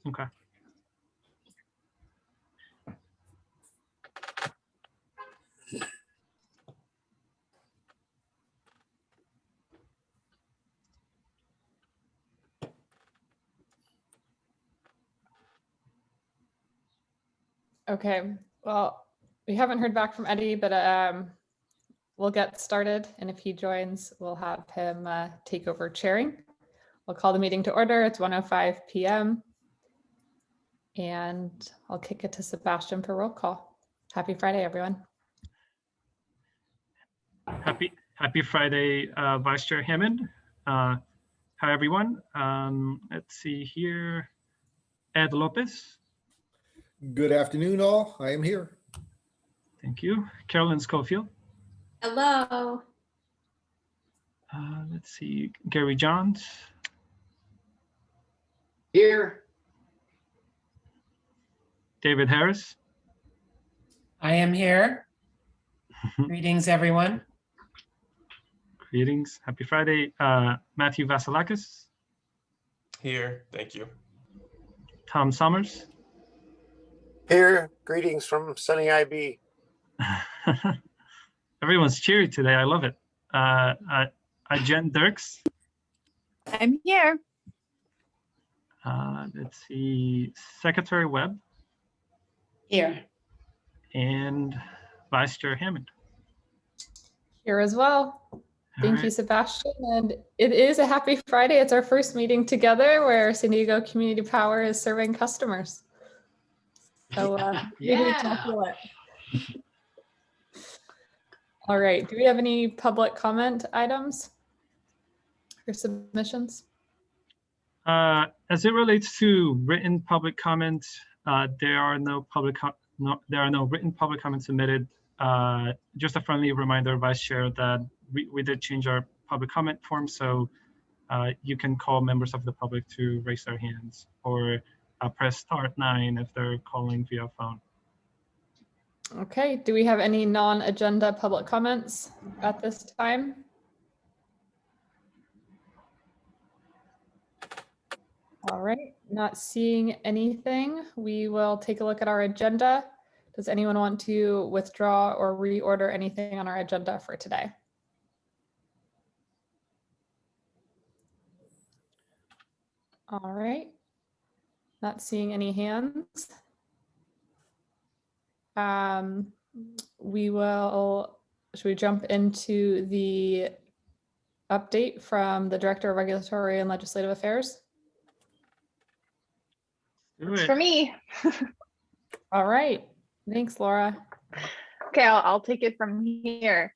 Okay. Okay, well, we haven't heard back from Eddie, but we'll get started. And if he joins, we'll have him take over chairing. I'll call the meeting to order. It's 1:05 p.m. And I'll kick it to Sebastian for roll call. Happy Friday, everyone. Happy Friday, Vice Chair Hammond. Hi, everyone. Let's see here. Ed Lopez. Good afternoon, all. I am here. Thank you. Carolyn Schofield. Hello. Let's see. Gary Johns. Here. David Harris. I am here. Greetings, everyone. Greetings. Happy Friday. Matthew Vasilakis. Here. Thank you. Tom Summers. Here, greetings from sunny IB. Everyone's cheery today. I love it. Jen Dirks. I'm here. Let's see. Secretary Webb. Here. And Vice Chair Hammond. Here as well. Thank you, right. Sebastian. And it is a happy Friday. It's our first meeting together where San Diego Community Power is serving customers. So Yeah. All right. Do we have any public comment items or submissions? As it relates to written public comments, there are no written public comments submitted. Just a friendly reminder, Vice Chair, that we did change our public comment form, so you can call members of the public to raise their hands or press *9 if they're calling via phone. Okay. Do we have any non-agenda public comments at this time? All right. Not seeing anything. We will take a look at our agenda. Does anyone want to withdraw or reorder anything on our agenda for today? All right. Not seeing any hands. Should we jump into the update from the Director of Regulatory and Legislative Affairs? Do It's it. for me. All right. Thanks, Laura. Okay, I'll take it from here.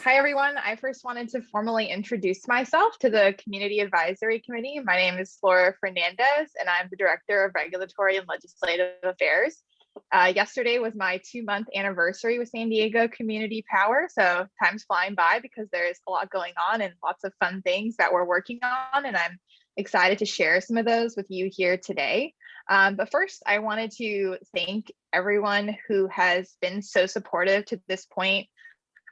Hi, everyone. I first wanted to formally introduce myself to the Community Advisory Committee. My name is Flora Fernandez, and I'm the Director of Regulatory and Legislative Affairs. Yesterday was my 2-month anniversary with San Diego Community Power, so time's flying by because there's a lot going on and lots of fun things that we're working on, and I'm excited to share some of those with you here today. But first, I wanted to thank everyone who has been so supportive to this point,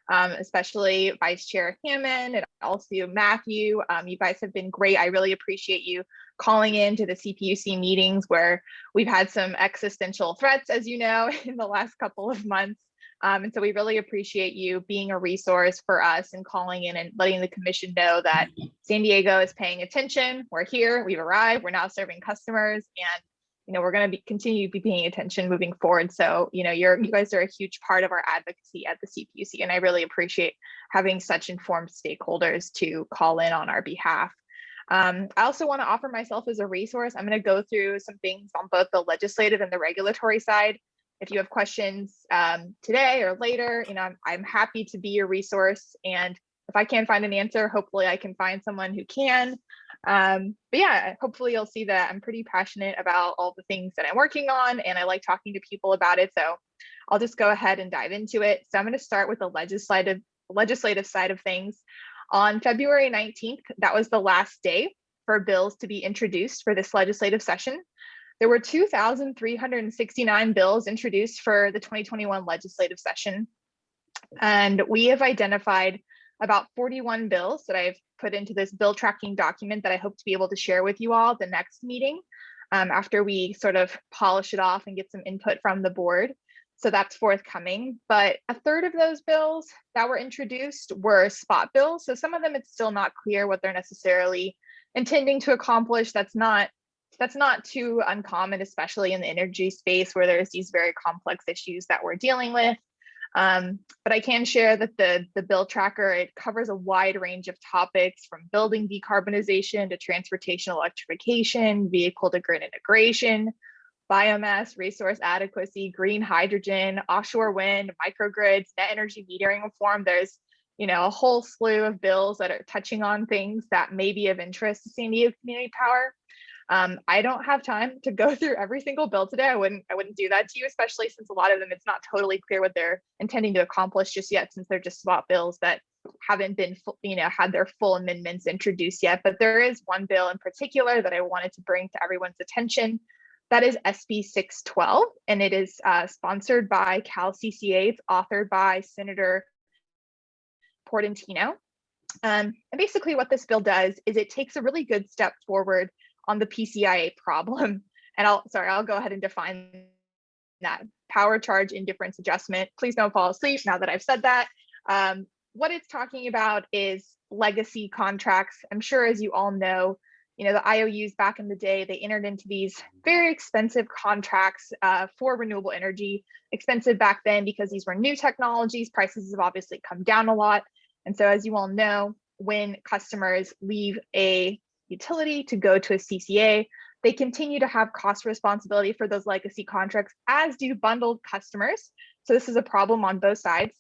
especially Vice Chair Hammond and also Matthew. You guys have been great. I really appreciate you calling in to the CPUC meetings where we've had some existential threats, as you know, in the last couple of months. And so we really appreciate you being a resource for us and calling in and letting the commission know that San Diego is paying attention. We're here, we've arrived, we're now serving customers, and we're going to continue to be paying attention moving forward. So, you guys are a huge part of our advocacy at the CPUC, and I really appreciate having such informed stakeholders to call in on our behalf. I also want to offer myself as a resource. I'm going to go through some things on both the legislative and the regulatory side. If you have questions today or later, I'm happy to be your resource. And if I can't find an answer, hopefully I can find someone who can. But yeah, hopefully you'll see that I'm pretty passionate about all the things that I'm working on, and I like talking to people about it. So I'll just go ahead and dive into it. So I'm going to start with the legislative side of things. On February 19th, that was the last day for bills to be introduced for this legislative session. There were 2,369 bills introduced for the 2021 legislative session. And we have identified about 41 bills that I've put into this bill tracking document that I hope to be able to share with you all at the next meeting. after we sort of polish it off and get some input from the board. So that's forthcoming. But a third of those bills that were introduced were spot bills. So some of them, it's still not clear what they're necessarily intending to accomplish. That's not too uncommon, especially in the energy space where there's these very complex issues that we're dealing with. But I can share that the bill tracker, it covers a wide range of topics from building decarbonization to transportation electrification, vehicle to grid integration, biomass, resource adequacy, green hydrogen, offshore wind, microgrids, net energy metering reform. There's, a whole slew of bills that are touching on things that may be of interest to San Diego Community Power. I don't have time to go through every single bill today. I wouldn't do that to you, especially since a lot of them, it's not totally clear what they're intending to accomplish just yet, since they're just swap bills that haven't been, had their full amendments introduced yet. But there is one bill in particular that I wanted to bring to everyone's attention. That is SB 612, and it is sponsored by Cal CCA. It's authored by Senator Portantino. And basically what this bill does is it takes a really good step forward on the PCIA problem. And I'll go ahead and define that. Power charge indifference adjustment. Please don't fall asleep now that I've said that. What it's talking about is legacy contracts. I'm sure, as you all know, the IOUs back in the day, they entered into these very expensive contracts for renewable energy. Expensive back then because these were new technologies. Prices have obviously come down a lot. And so, as you all know, when customers leave a utility to go to a CCA, they continue to have cost responsibility for those legacy contracts, as do bundled customers. So this is a problem on both sides.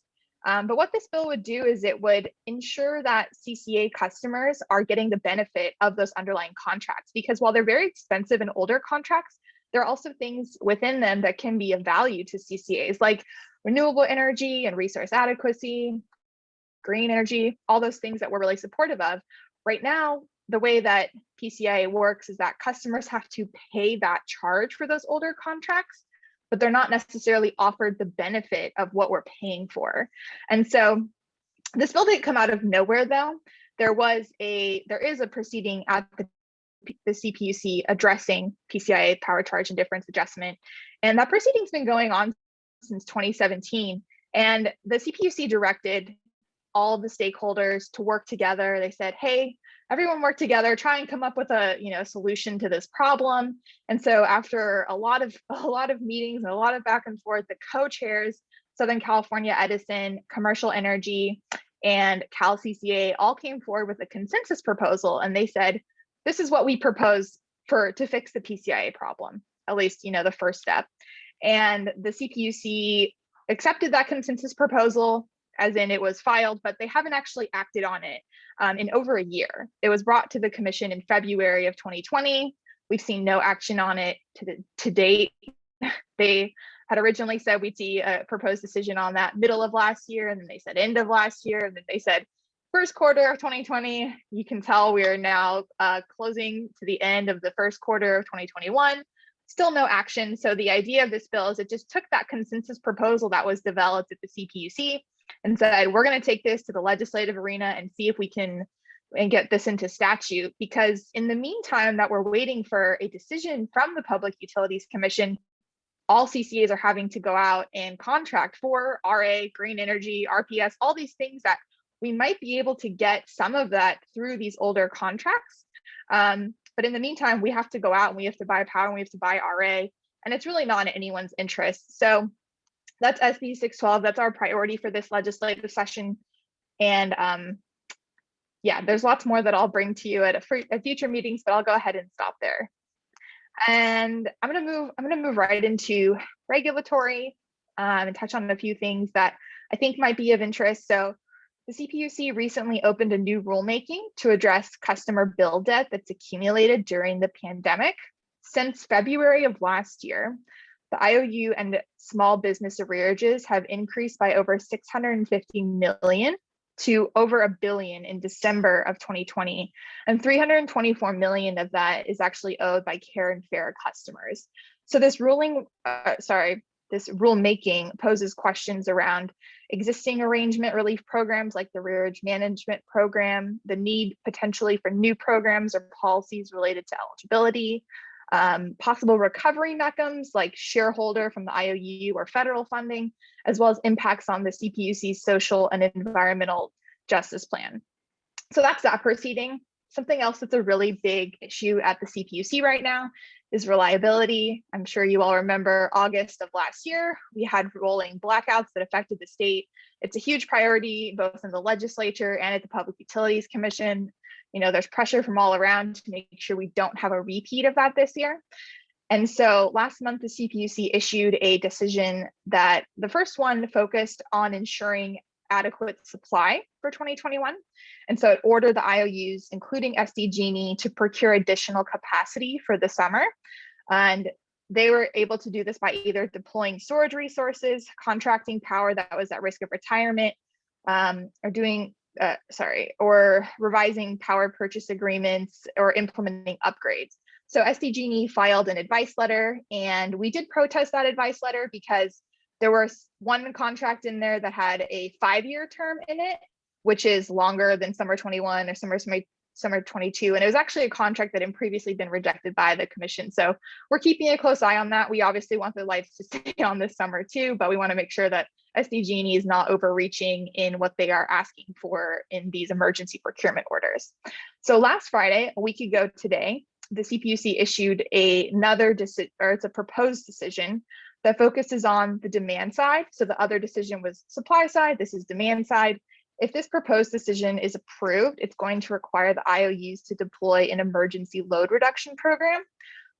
But what this bill would do is it would ensure that CCA customers are getting the benefit of those underlying contracts, because while they're very expensive and older contracts, there are also things within them that can be of value to CCAs, like renewable energy and resource adequacy, green energy, all those things that we're really supportive of. Right now, the way that PCIA works is that customers have to pay that charge for those older contracts, but they're not necessarily offered the benefit of what we're paying for. And so this bill didn't come out of nowhere, though. There is a proceeding at the CPUC addressing PCIA power charge indifference adjustment. And that proceeding's been going on since 2017. And the CPUC directed all the stakeholders to work together. They said, hey, everyone work together, try and come up with a solution to this problem. And so after a lot of meetings and a lot of back and forth, the co-chairs, Southern California Edison, Commercial Energy, and Cal CCA all came forward with a consensus proposal. And they said, this is what we propose to fix the PCIA problem, at least, the first step. And the CPUC accepted that consensus proposal, as in it was filed, but they haven't actually acted on it in over a year. It was brought to the commission in February of 2020. We've seen no action on it to date. They had originally said we'd see a proposed decision on that middle of last year, and then they said end of last year, and then they said first quarter of 2020. You can tell we are now closing to the end of the first quarter of 2021. Still no action. So the idea of this bill is it just took that consensus proposal that was developed at the CPUC and said, we're going to take this to the legislative arena and see if we can get this into statute. Because in the meantime that we're waiting for a decision from the Public Utilities Commission, all CCAs are having to go out and contract for RA, green energy, RPS, all these things that we might be able to get some of that through these older contracts. But in the meantime, we have to go out and we have to buy power and we have to buy RA, and it's really not in anyone's interest. So that's SB 612. That's our priority for this legislative session. And yeah, there's lots more that I'll bring to you at future meetings, but I'll go ahead and stop there. And I'm gonna move right into regulatory and touch on a few things that I think might be of interest. So the CPUC recently opened a new rulemaking to address customer bill debt that's accumulated during the pandemic. Since February of last year, the IOU and small business arrearages have increased by over 650 million to over $1 billion in December of 2020, and 324 million of that is actually owed by care and fair customers. So this this rulemaking poses questions around existing arrangement relief programs like the arrearage management program, the need potentially for new programs or policies related to eligibility, possible recovery mechanisms like shareholder from the IOU or federal funding, as well as impacts on the CPUC's social and environmental justice plan. So that's that proceeding. Something else that's a really big issue at the CPUC right now is reliability. I'm sure you all remember August of last year, we had rolling blackouts that affected the state. It's a huge priority, both in the legislature and at the Public Utilities Commission. You know, there's pressure from all around to make sure we don't have a repeat of that this year. And so last month, the CPUC issued a decision that the first one focused on ensuring adequate supply for 2021. And so it ordered the IOUs, including SDG&E, to procure additional capacity for the summer. And they were able to do this by either deploying storage resources, contracting power that was at risk of retirement, or revising power purchase agreements or implementing upgrades. So SDG&E filed an advice letter, and we did protest that advice letter because there was one contract in there that had a 5-year term in it, which is longer than summer 21 or summer 22. And it was actually a contract that had previously been rejected by the commission. So we're keeping a close eye on that. We obviously want the lights to stay on this summer too, but we want to make sure that SDG&E is not overreaching in what they are asking for in these emergency procurement orders. So last Friday, a week ago today, the CPUC issued another decision, or it's a proposed decision that focuses on the demand side. So the other decision was supply side, this is demand side. If this proposed decision is approved, it's going to require the IOUs to deploy an emergency load reduction program,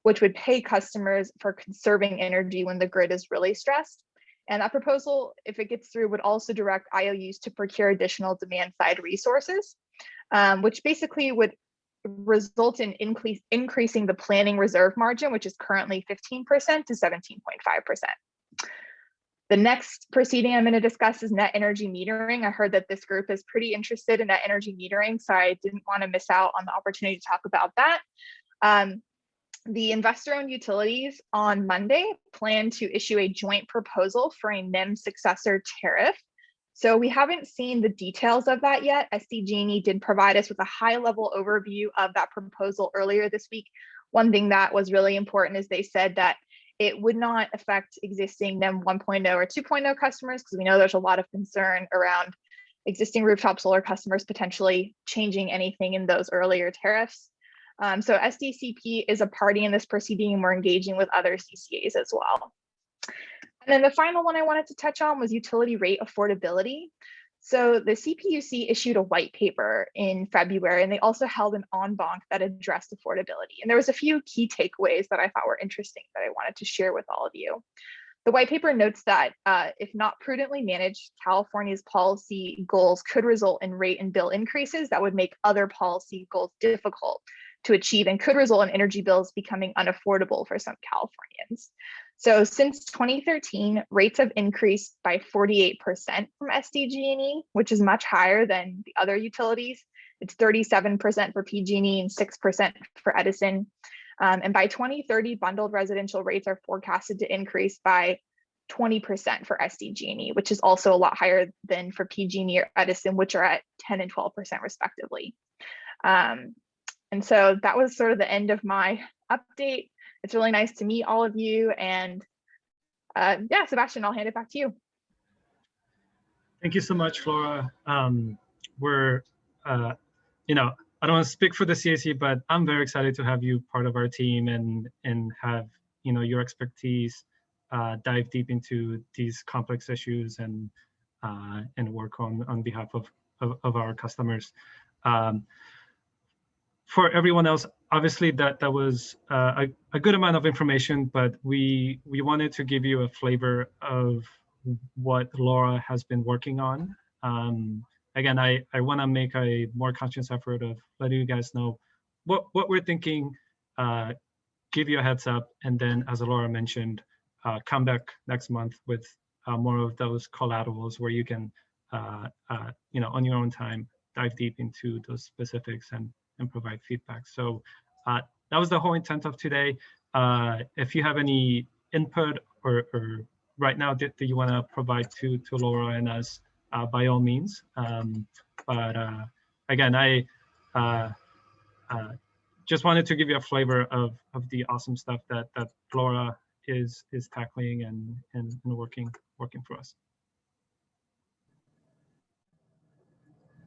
which would pay customers for conserving energy when the grid is really stressed. And that proposal, if it gets through, would also direct IOUs to procure additional demand side resources, which basically would result in increasing the planning reserve margin, which is currently 15% to 17.5%. The next proceeding I'm going to discuss is net energy metering. I heard that this group is pretty interested in net energy metering, so I didn't want to miss out on the opportunity to talk about that. The investor-owned utilities on Monday plan to issue a joint proposal for a NEM successor tariff. So we haven't seen the details of that yet. SDG&E did provide us with a high-level overview of that proposal earlier this week. One thing that was really important is they said that it would not affect existing NEM 1.0 or 2.0 customers, because we know there's a lot of concern around existing rooftop solar customers potentially changing anything in those earlier tariffs. So SDCP is a party in this proceeding, and we're engaging with other CCAs as well. And then the final one I wanted to touch on was utility rate affordability. So the CPUC issued a white paper in February, and they also held an en banc that addressed affordability. And there was a few key takeaways that I thought were interesting that I wanted to share with all of you. The white paper notes that if not prudently managed, California's policy goals could result in rate and bill increases that would make other policy goals difficult to achieve and could result in energy bills becoming unaffordable for some Californians. So since 2013, rates have increased by 48% from SDG&E, which is much higher than the other utilities. It's 37% for PG&E and 6% for Edison. And by 2030, bundled residential rates are forecasted to increase by 20% for SDG&E, which is also a lot higher than for PG&E or Edison, which are at 10 and 12% respectively. And so that was sort of the end of my update. It's really nice to meet all of you. And yeah, Sebastian, I'll hand it back to you. Thank you so much, Flora. We're, I don't want to speak for the CAC, but I'm very excited to have you part of our team and have, your expertise dive deep into these complex issues and work on behalf of our customers. For everyone else, obviously that was a good amount of information, but we wanted to give you a flavor of what Laura has been working on. Again, I want to make a more conscious effort of letting you guys know what we're thinking, give you a heads up, and then, as Laura mentioned, come back next month with more of those collaterals where you can, on your own time, dive deep into those specifics and provide feedback. So that was the whole intent of today. If you have any input or right now that you want to provide to Laura and us, by all means. But again, just wanted to give you a flavor of the awesome stuff that Flora is tackling and working for us.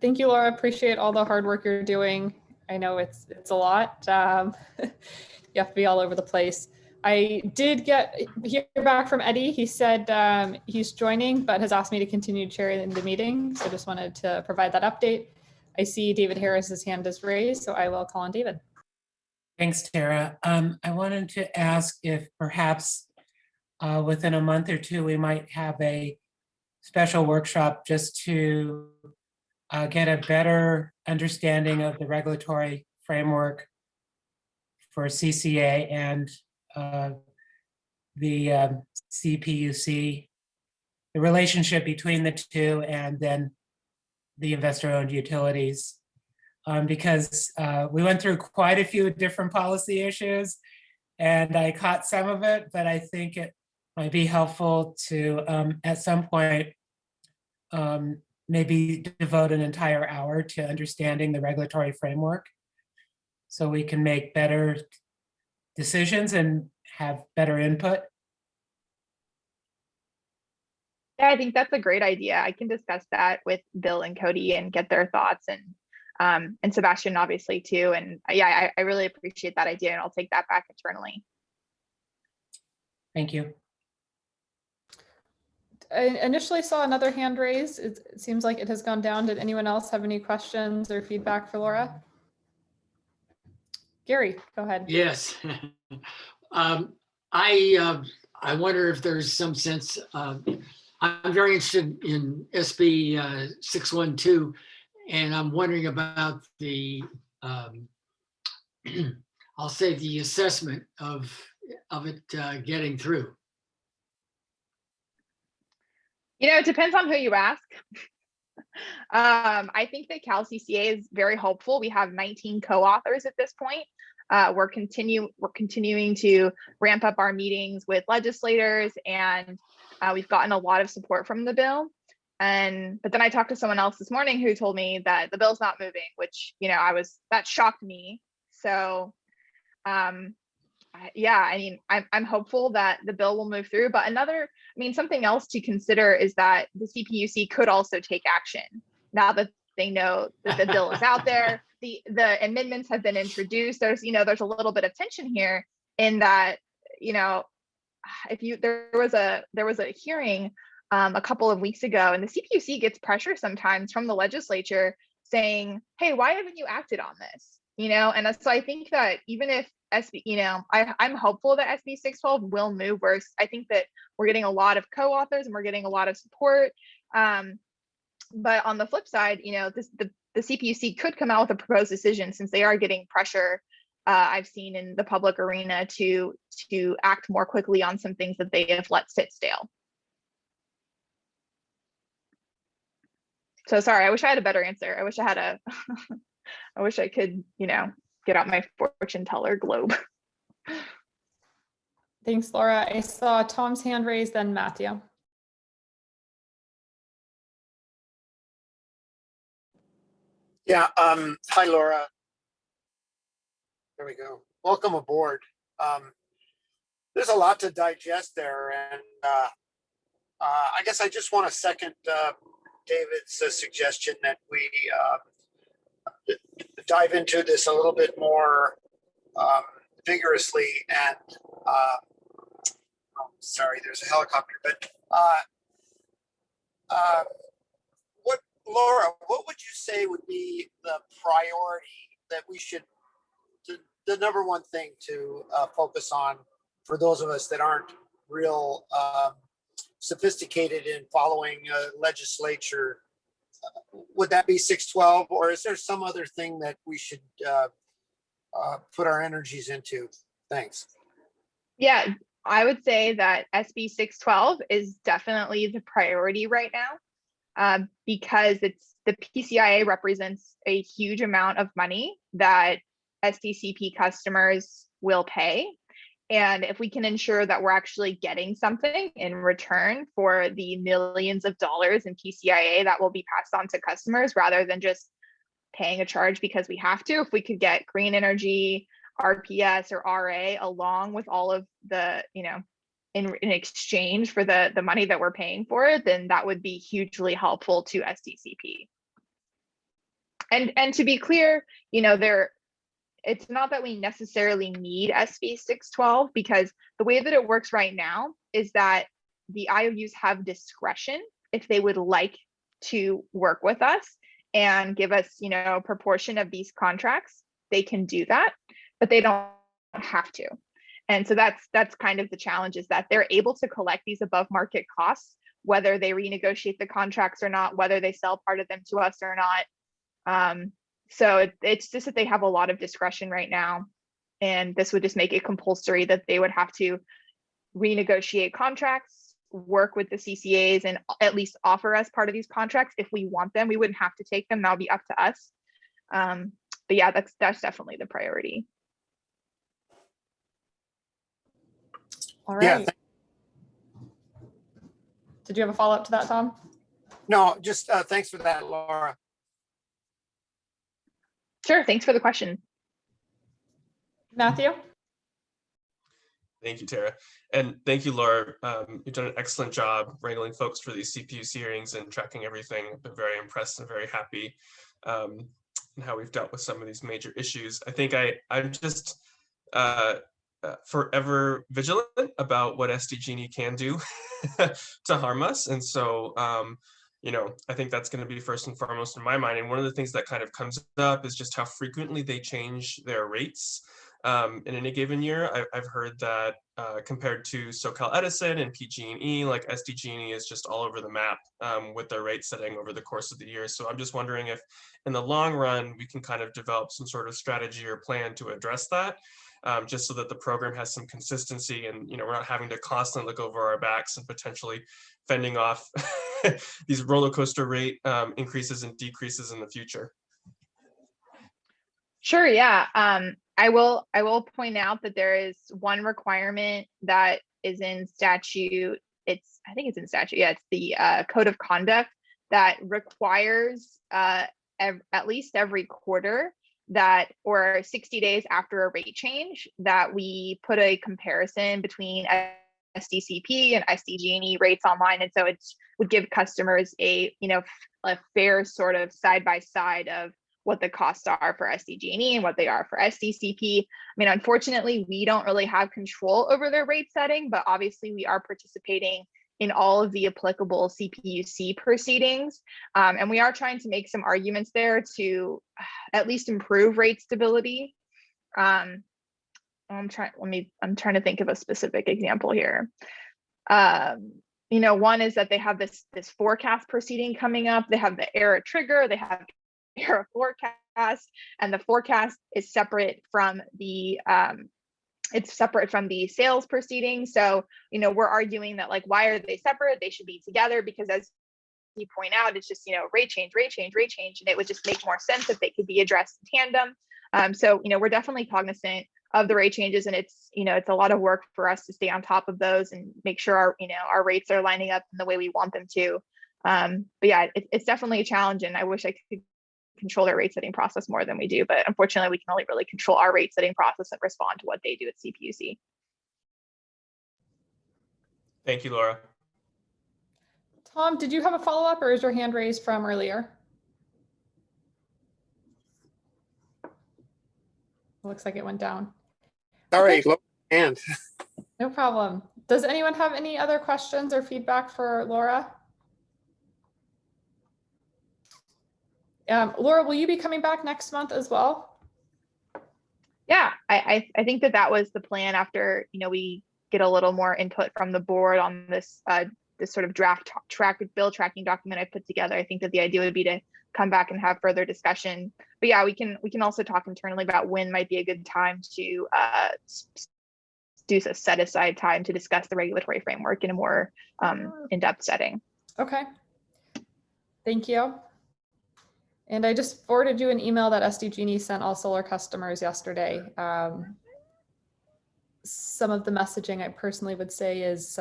Thank you, Laura. Appreciate all the hard work you're doing. I know it's a lot. You have to be all over the place. I did hear back from Eddie. He said he's joining, but has asked me to continue chairing the meeting. So just wanted to provide that update. I see David Harris's hand is raised, so I will call on David. Thanks, Tara. I wanted to ask if perhaps within a month or two, we might have a special workshop just to get a better understanding of the regulatory framework for CCA and the CPUC, the relationship between the two, and then the investor-owned utilities. Because we went through quite a few different policy issues, and I caught some of it, but I think it might be helpful to, at some point, maybe devote an entire hour to understanding the regulatory framework so we can make better decisions and have better input. Yeah, I think that's a great idea. I can discuss that with Bill and Cody and get their thoughts, and Sebastian obviously too. And yeah, I really appreciate that idea, and I'll take that back internally. Thank you. I initially saw another hand raised. It seems like it has gone down. Did anyone else have any questions or feedback for Laura? Gary, go ahead. Yes. I wonder if there's some sense, I'm very interested in SB 612, and I'm wondering about the, I'll say the assessment of it getting through. You know, it depends on who you ask. I think that Cal CCA is very hopeful. We have 19 co-authors at this point. We're continuing to ramp up our meetings with legislators, and we've gotten a lot of support from the bill. But then I talked to someone else this morning who told me that the bill's not moving, which, you know, that shocked me. So yeah, I mean, I'm hopeful that the bill will move through. But something else to consider is that the CPUC could also take action now that they know that the bill is out there. The amendments have been introduced. There's a little bit of tension here in that, you know, there was a hearing a couple of weeks ago, and the CPUC gets pressure sometimes from the legislature saying, hey, why haven't you acted on this? You know, and so I think that even if SB, you know, I'm hopeful that SB 612 will move. I think that we're getting a lot of co-authors and we're getting a lot of support. But on the flip side, you know, the CPUC could come out with a proposed decision, since they are getting pressure I've seen in the public arena to act more quickly on some things that they have let sit stale. So sorry, I wish I had a better answer. I wish I could, you know, get out my fortune teller globe. Thanks, Laura. I saw Tom's hand raised, then Matthew. Yeah. Hi, Laura. There we go. Welcome aboard. There's a lot to digest there, and I guess I just want to second David's suggestion that we dive into this a little bit more vigorously. And sorry, there's a helicopter. But Laura, what would you say would be the priority that we should, the number one thing to focus on for those of us that aren't real sophisticated in following legislature? Would that be 612, or is there some other thing that we should put our energies into? Thanks. Yeah, I would say that SB 612 is definitely the priority right now, because the PCIA represents a huge amount of money that SDCP customers will pay. And if we can ensure that we're actually getting something in return for the millions of dollars in PCIA that will be passed on to customers, rather than just paying a charge because we have to. If we could get green energy, RPS or RA along with all of the, in exchange for the money that we're paying for it, then that would be hugely helpful to SDCP. And to be clear, it's not that we necessarily need SB 612, because the way that it works right now is that the IOUs have discretion if they would like to work with us and give us, a proportion of these contracts, they can do that, but they don't have to. And so that's kind of the challenge, is that they're able to collect these above market costs, whether they renegotiate the contracts or not, whether they sell part of them to us or not. So it's just that they have a lot of discretion right now. And this would just make it compulsory that they would have to renegotiate contracts, work with the CCAs, and at least offer us part of these contracts if we want them. We wouldn't have to take them. That'll be up to us. But yeah, that's definitely the priority. All right. Did you have a follow-up to that, Tom? No, just thanks for that, Laura. Sure, thanks for the question. Matthew? Thank you, Tara. And thank you, Laura. You've done an excellent job wrangling folks for these CPUC hearings and tracking everything. I've been very impressed and very happy in how we've dealt with some of these major issues. I think I'm just forever vigilant about what SDG&E can do to harm us. And so, I think that's going to be first and foremost in my mind. And one of the things that kind of comes up is just how frequently they change their rates in any given year. I've heard that compared to SoCal Edison and PG&E, like SDG&E is just all over the map with their rate setting over the course of the year. So I'm just wondering if in the long run, we can kind of develop some sort of strategy or plan to address that. Just so that the program has some consistency and, we're not having to constantly look over our backs and potentially fending off these roller coaster rate increases and decreases in the future. Sure, yeah. I will point out that there is one requirement that is in statute. I think it's in statute. Yeah, it's the Code of Conduct that requires at least every quarter that, or 60 days after a rate change, that we put a comparison between SDCP and SDG&E rates online. And so it would give customers a fair sort of side by side of what the costs are for SDG&E and what they are for SDCP. I mean, unfortunately, we don't really have control over their rate setting, but obviously we are participating in all of the applicable CPUC proceedings. And we are trying to make some arguments there to at least improve rate stability. I'm trying to think of a specific example here. One is that they have this forecast proceeding coming up. They have the ERA trigger, they have ERA forecast, and the forecast is separate from the sales proceeding. So, we're arguing that, like, why are they separate? They should be together, because as you point out, it's just, rate change, and it would just make more sense if they could be addressed in tandem. So, we're definitely cognizant of the rate changes, and it's a lot of work for us to stay on top of those and make sure our rates are lining up in the way we want them to. But yeah, it's definitely a challenge, and I wish I could control their rate setting process more than we do, but unfortunately we can only really control our rate setting process and respond to what they do at CPUC. Thank you, Laura. Tom, did you have a follow-up, or is your hand raised from earlier? Looks like it went down. Sorry, and No problem. Does anyone have any other questions or feedback for Laura? Laura, will you be coming back next month as well? Yeah, I think that was the plan after, we get a little more input from the board on this this sort of draft bill tracking document I put together. I think that the idea would be to come back and have further discussion. But yeah, we can also talk internally about when might be a good time to do a set aside time to discuss the regulatory framework in a more in-depth setting. Okay. Thank you. And I just forwarded you an email that SDG&E sent all solar customers yesterday. Some of the messaging I personally would say is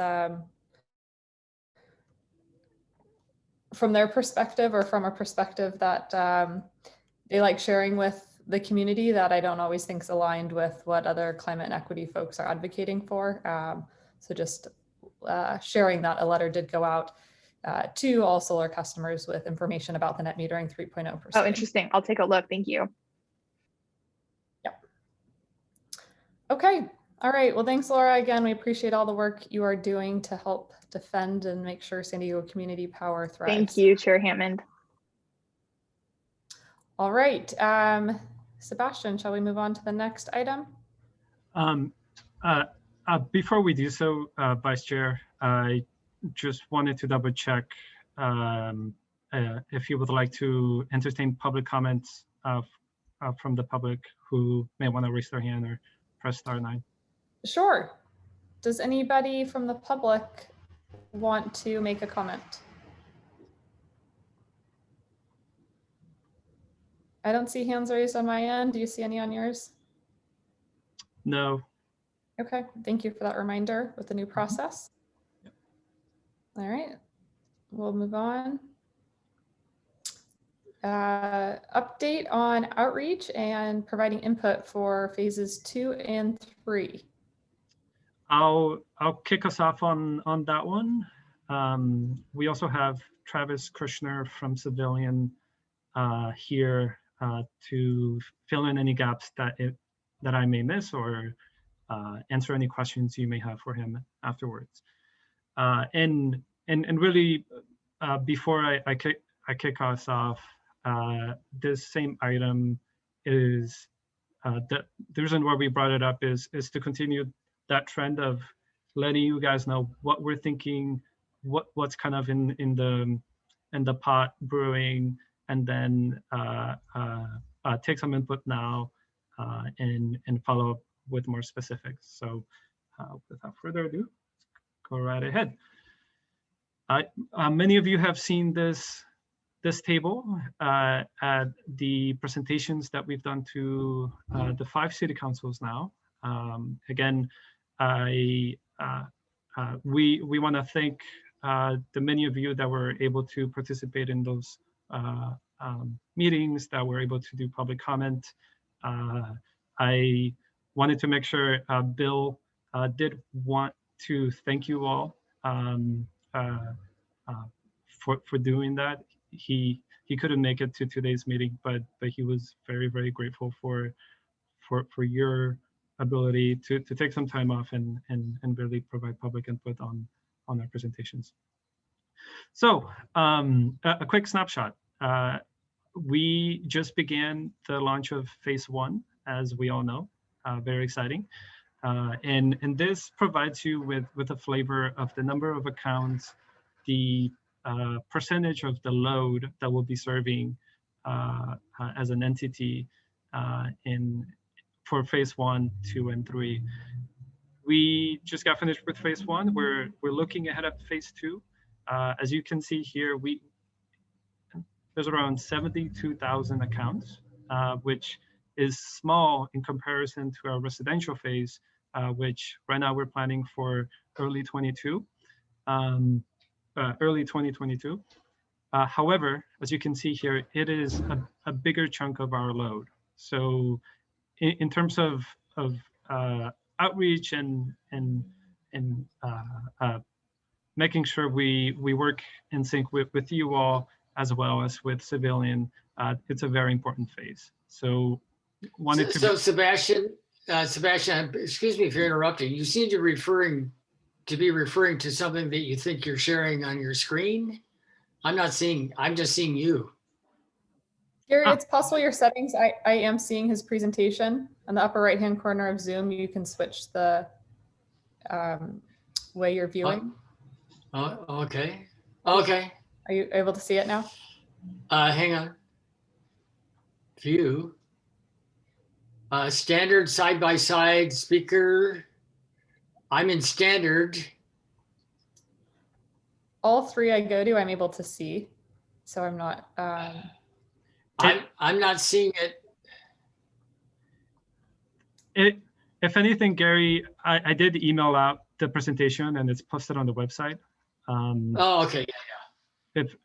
from their perspective, or from a perspective that they like sharing with the community that I don't always think is aligned with what other climate and equity folks are advocating for. So just sharing that a letter did go out to all solar customers with information about the net metering 3.0 proceeding. Oh, interesting. I'll take a look. Thank you. Yep. Okay. All right. Well, thanks, Laura. Again, we appreciate all the work you are doing to help defend and make sure San Diego community power thrives. Thank you, Chair Hammond. All right. Sebastian, shall we move on to the next item? Before we do so, Vice Chair, I just wanted to double check if you would like to entertain public comments from the public who may want to raise their hand or press *9. Sure. Does anybody from the public want to make a comment? I don't see hands raised on my end. Do you see any on yours? No. Okay, thank you for that reminder with the new process. Yep. All right, we'll move on. Update on outreach and providing input for phases 2 and 3. I'll kick us off on that one. We also have Travis Kushner from Civilian here to fill in any gaps that I may miss or answer any questions you may have for him afterwards. And really, before I kick us off, this same item is the reason why we brought it up is to continue that trend of letting you guys know what we're thinking, what's kind of in the pot brewing, and then take some input now and follow up with more specifics. So without further ado, go right ahead. Many of you have seen this table at the presentations that we've done to the 5 city councils now. Again, we want to thank the many of you that were able to participate in those meetings, that were able to do public comment. I wanted to make sure Bill did want to thank you all for doing that. He couldn't make it to today's meeting, but he was very, very grateful for your ability to take some time off and really provide public input on our presentations. So a quick snapshot. We just began the launch of phase 1, as we all know, very exciting. And this provides you with a flavor of the number of accounts, the percentage of the load that we'll be serving as an entity for phase 1, 2, and 3. We just got finished with phase 1. We're looking ahead at phase 2. As you can see here, there's around 72,000 accounts, which is small in comparison to our residential phase, which right now we're planning for early 2022. However, as you can see here, it is a bigger chunk of our load. So in terms of outreach and making sure we work in sync with you all as well as with Civilian, it's a very important phase. So wanted to. So Sebastian, excuse me for interrupting. You seem to be referring to something that you think you're sharing on your screen. I'm just seeing you. Gary, it's possible your settings. I am seeing his presentation on the upper right-hand corner of Zoom. You can switch the way you're viewing. Okay. Are you able to see it now? Hang on. View. Standard side-by-side speaker. I'm in standard. All 3 I go to, I'm able to see. So I'm not. I'm not seeing it. If anything, Gary, I did email out the presentation and it's posted on the website. Oh, okay, yeah.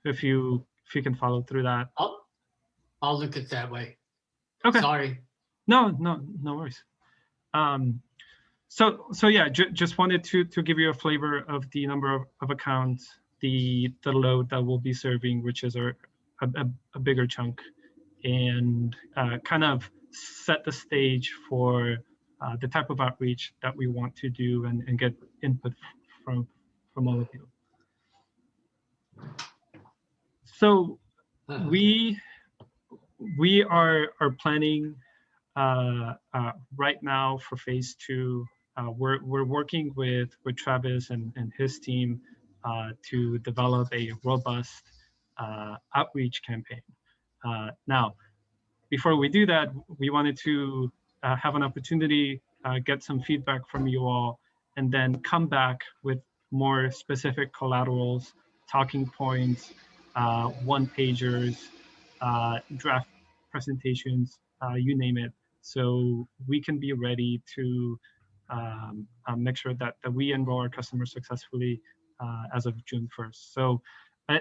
If you can follow through that. I'll look at it that way. Okay. Sorry. No worries. So yeah, just wanted to give you a flavor of the number of accounts, the load that we'll be serving, which is a bigger chunk, and kind of set the stage for the type of outreach that we want to do and get input from all of you. So we are planning right now for phase 2. We're working with Travis and his team to develop a robust outreach campaign. Now, before we do that, we wanted to have an opportunity, get some feedback from you all, and then come back with more specific collaterals, talking points, one-pagers, draft presentations, you name it, so we can be ready to make sure that we enroll our customers successfully as of June 1st. So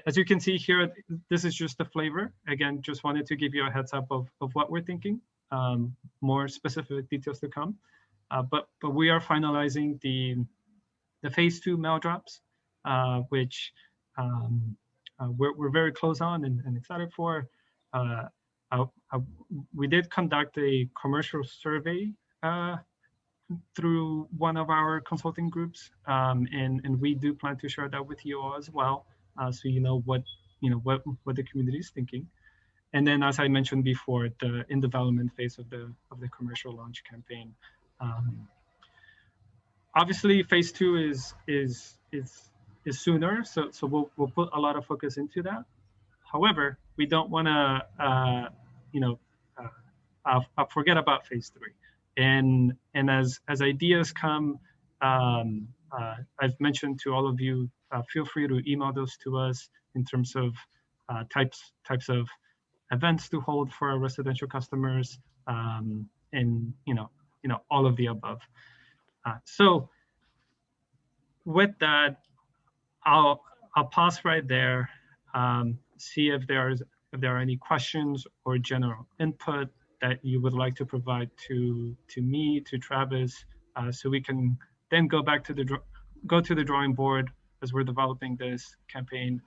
as you can see here, this is just a flavor. Again, just wanted to give you a heads up of what we're thinking. More specific details to come. But we are finalizing the phase 2 mail drops, which we're very close on and excited for. We did conduct a commercial survey through one of our consulting groups, and we do plan to share that with you all as well, so you know what the community is thinking. And then, as I mentioned before, the in development phase of the commercial launch campaign. Obviously, phase 2 is sooner, so we'll put a lot of focus into that. However, we don't want to forget about phase 3. And as ideas come, I've mentioned to all of you, feel free to email those to us in terms of types of events to hold for our residential customers, and all of the above. So with that, I'll pause right there, see if there are any questions or general input that you would like to provide to me, to Travis, so we can then go to the drawing board as we're developing this campaign,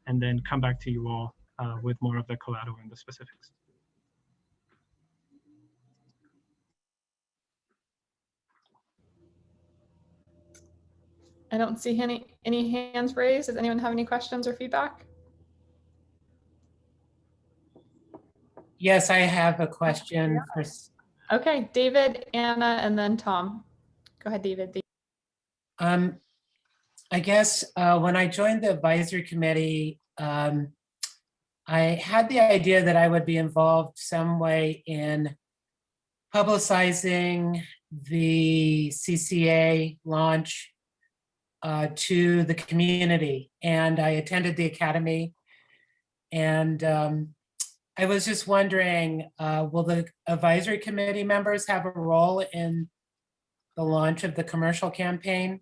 and then come back to you all with more of the collateral and the specifics. I don't see any hands raised. Does anyone have any questions or feedback? Yes, I have a question for. Okay, David, Anna, and then Tom. Go ahead, David. I guess when I joined the advisory committee, I had the idea that I would be involved some way in publicizing the CCA launch to the community. And I attended the academy, and I was just wondering, will the advisory committee members have a role in the launch of the commercial campaign?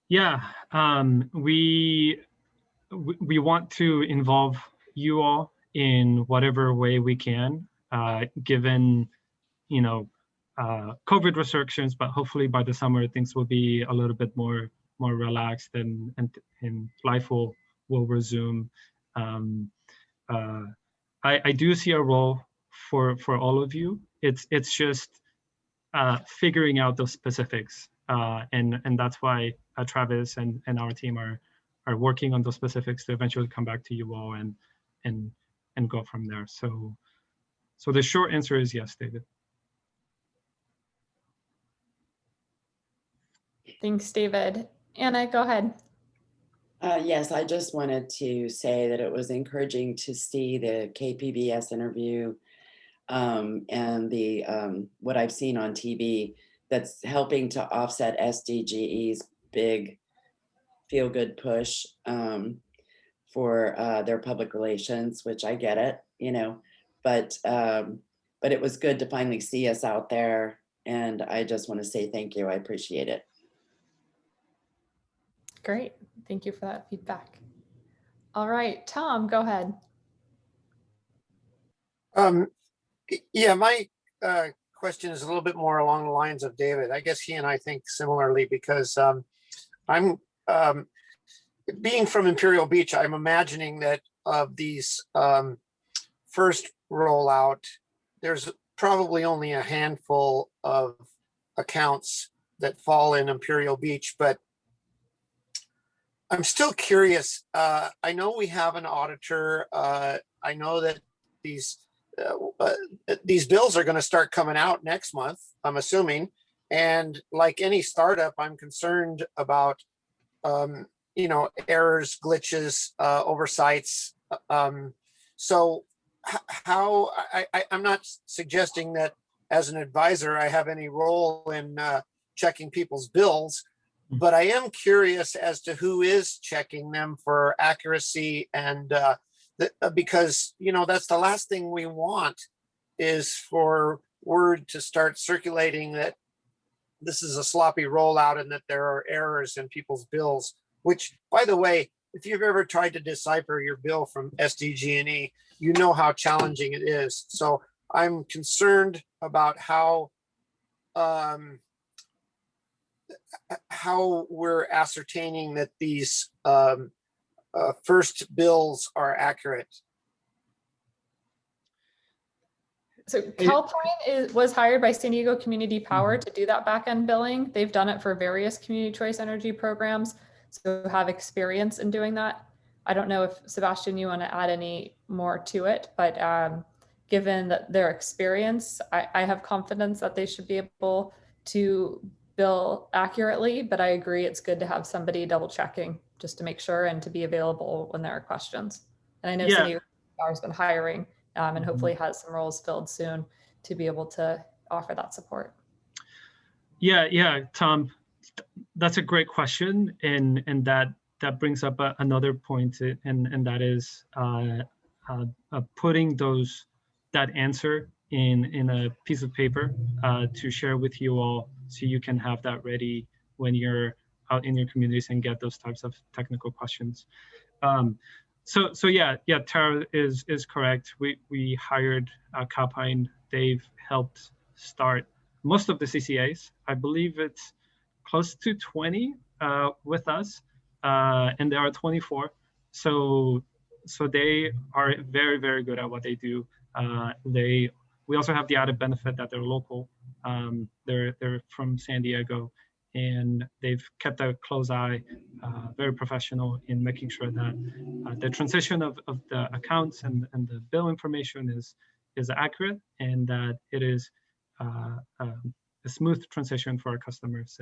Yeah, we want to involve you all in whatever way we can, given COVID restrictions, but hopefully by the summer things will be a little bit more relaxed, and life will resume. I do see a role for all of you. It's just figuring out those specifics, and that's why Travis and our team are working on those specifics to eventually come back to you all and go from there. So the short answer is yes, David. Thanks, David. Anna, go ahead. Yes, I just wanted to say that it was encouraging to see the KPBS interview and the what I've seen on TV that's helping to offset SDGE's big feel-good push for their public relations, which I get it, but it was good to finally see us out there, and I just want to say thank you. I appreciate it. Great. Thank you for that feedback. All right, Tom, go ahead. Yeah, my question is a little bit more along the lines of David. I guess he and I think similarly because I'm being from Imperial Beach, I'm imagining that of these first rollout, there's probably only a handful of accounts that fall in Imperial Beach, but I'm still curious. I know we have an auditor. I know that these bills are going to start coming out next month, I'm assuming. And like any startup, I'm concerned about, errors, glitches, oversights. So how I'm not suggesting that as an advisor, I have any role in checking people's bills, but I am curious as to who is checking them for accuracy and because, that's the last thing we want is for word to start circulating that this is a sloppy rollout and that there are errors in people's bills, which, by the way, if you've ever tried to decipher your bill from SDG&E, you know how challenging it is. So I'm concerned about how we're ascertaining that these first bills are accurate. So CalPine was hired by San Diego Community Power to do that back-end billing. They've done it for various community choice energy programs, so have experience in doing that. I don't know if, Sebastian, you want to add any more to it, but given that their experience, I have confidence that they should be able to bill accurately, but I agree it's good to have somebody double checking just to make sure and to be available when there are questions. And I know San Diego Power has been hiring and hopefully has some roles filled soon to be able to offer that support. Yeah, Tom, that's a great question, and that brings up another point, and that is putting that answer in a piece of paper to share with you all, so you can have that ready when you're out in your communities and get those types of technical questions. So yeah, Tara is correct. We hired CalPine. They've helped start most of the CCAs. I believe it's close to 20 with us, and there are 24. So they are very, very good at what they do. We also have the added benefit that they're local. They're from San Diego, and they've kept a close eye, very professional in making sure that the transition of the accounts and the bill information is accurate, and that it is a smooth transition for our customers.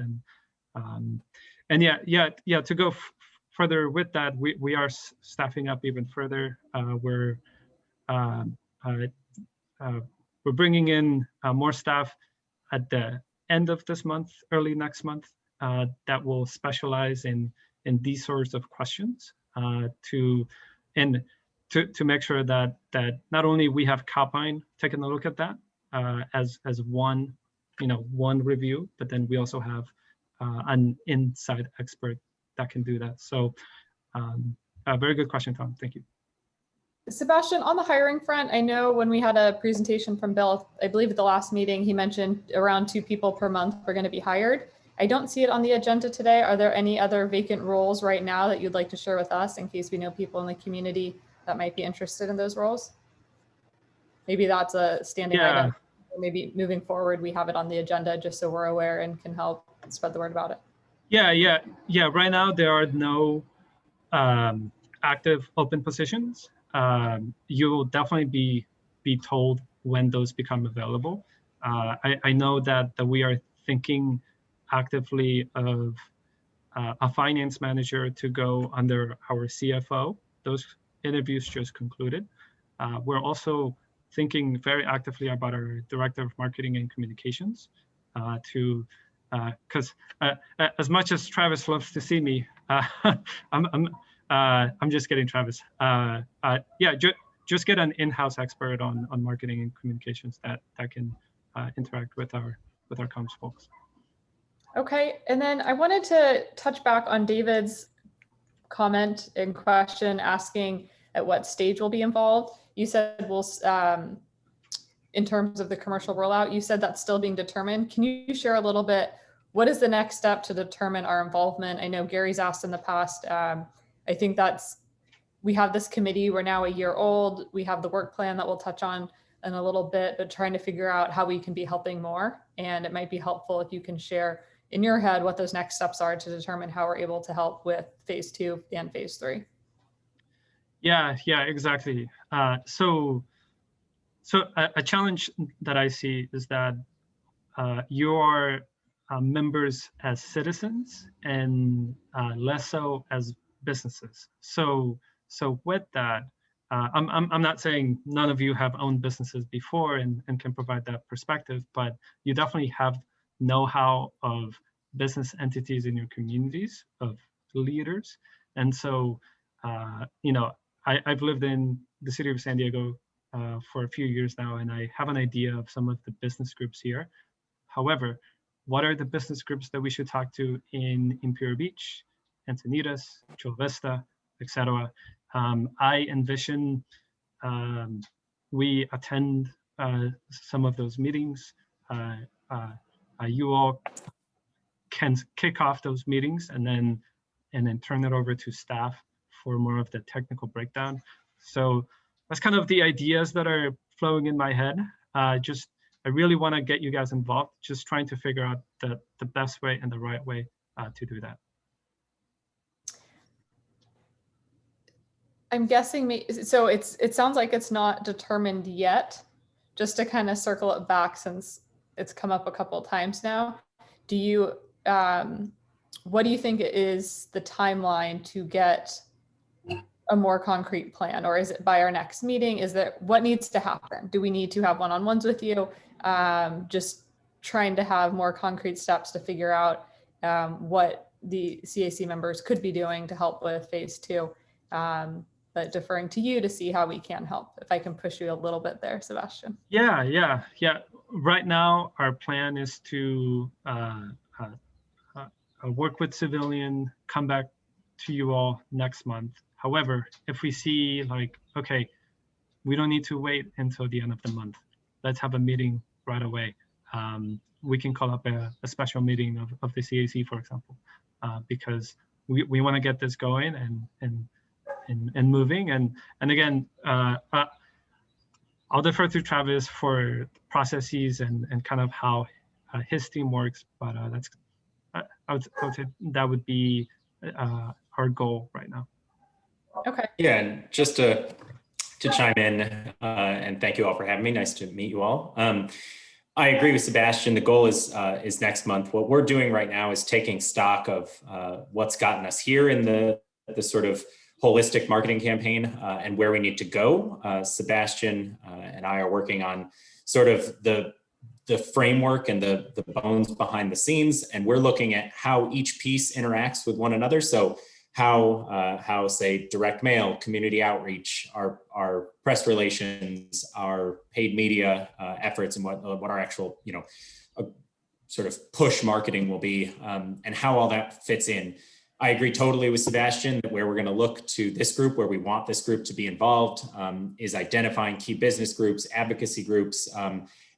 And yeah, to go further with that, we are staffing up even further. We're bringing in more staff at the end of this month, early next month, that will specialize in these sorts of questions to make sure that not only we have CalPine taking a look at that as one review, but then we also have an inside expert that can do that. So a very good question, Tom. Thank you. Sebastian, on the hiring front, I know when we had a presentation from Bill, I believe at the last meeting, he mentioned around 2 people per month are going to be hired. I don't see it on the agenda today. Are there any other vacant roles right now that you'd like to share with us in case we know people in the community that might be interested in those roles? Maybe that's a standing item. Or maybe moving forward, we have it on the agenda just so we're aware and can help spread the word about it. Yeah. Right now, there are no active open positions. You will definitely be told when those become available. I know that we are thinking actively of a finance manager to go under our CFO. Those interviews just concluded. We're also thinking very actively about our director of marketing and communications because as much as Travis loves to see me, I'm just kidding, Travis. Just get an in-house expert on marketing and communications that can interact with our comms folks. Okay, and then I wanted to touch back on David's comment and question asking at what stage we'll be involved. You said we'll, in terms of the commercial rollout, you said that's still being determined. Can you share a little bit, what is the next step to determine our involvement? I know Gary's asked in the past. I think we have this committee, we're now a year old. We have the work plan that we'll touch on in a little bit, but trying to figure out how we can be helping more. And it might be helpful if you can share in your head what those next steps are to determine how we're able to help with phase 2 and phase 3. Yeah, exactly. So a challenge that I see is that you are members as citizens and less so as businesses. So with that, I'm not saying none of you have owned businesses before and can provide that perspective, but you definitely have know-how of business entities in your communities, of leaders. And so, I've lived in the city of San Diego for a few years now, and I have an idea of some of the business groups here. However, what are the business groups that we should talk to in Imperial Beach, Encinitas, Chula Vista, etc.? I envision we attend some of those meetings. You all can kick off those meetings and then turn it over to staff for more of the technical breakdown. So that's kind of the ideas that are flowing in my head. I really want to get you guys involved, just trying to figure out the best way and the right way to do that. I'm guessing, so it sounds like it's not determined yet. Just to kind of circle it back, since it's come up a couple of times now, what do you think is the timeline to get a more concrete plan? Or is it by our next meeting? What needs to happen? Do we need to have one-on-ones with you? Just trying to have more concrete steps to figure out what the CAC members could be doing to help with phase 2. But deferring to you to see how we can help. If I can push you a little bit there, Sebastian. Yeah. Right now, our plan is to work with Civilian, come back to you all next month. However, if we see okay, we don't need to wait until the end of the month. Let's have a meeting right away. We can call up a special meeting of the CAC, for example, because we want to get this going and moving. And again, I'll defer to Travis for processes and kind of how his team works, but I would say that would be our goal right now. Okay. Yeah, and just to chime in, and thank you all for having me. Nice to meet you all. I agree with Sebastian. The goal is next month. What we're doing right now is taking stock of what's gotten us here in the sort of holistic marketing campaign and where we need to go. Sebastian and I are working on sort of the framework and the bones behind the scenes, and we're looking at how each piece interacts with one another. So how say direct mail, community outreach, our press relations, our paid media efforts, and what our actual sort of push marketing will be, and how all that fits in. I agree totally with Sebastian that where we're going to look to this group, where we want this group to be involved, is identifying key business groups, advocacy groups,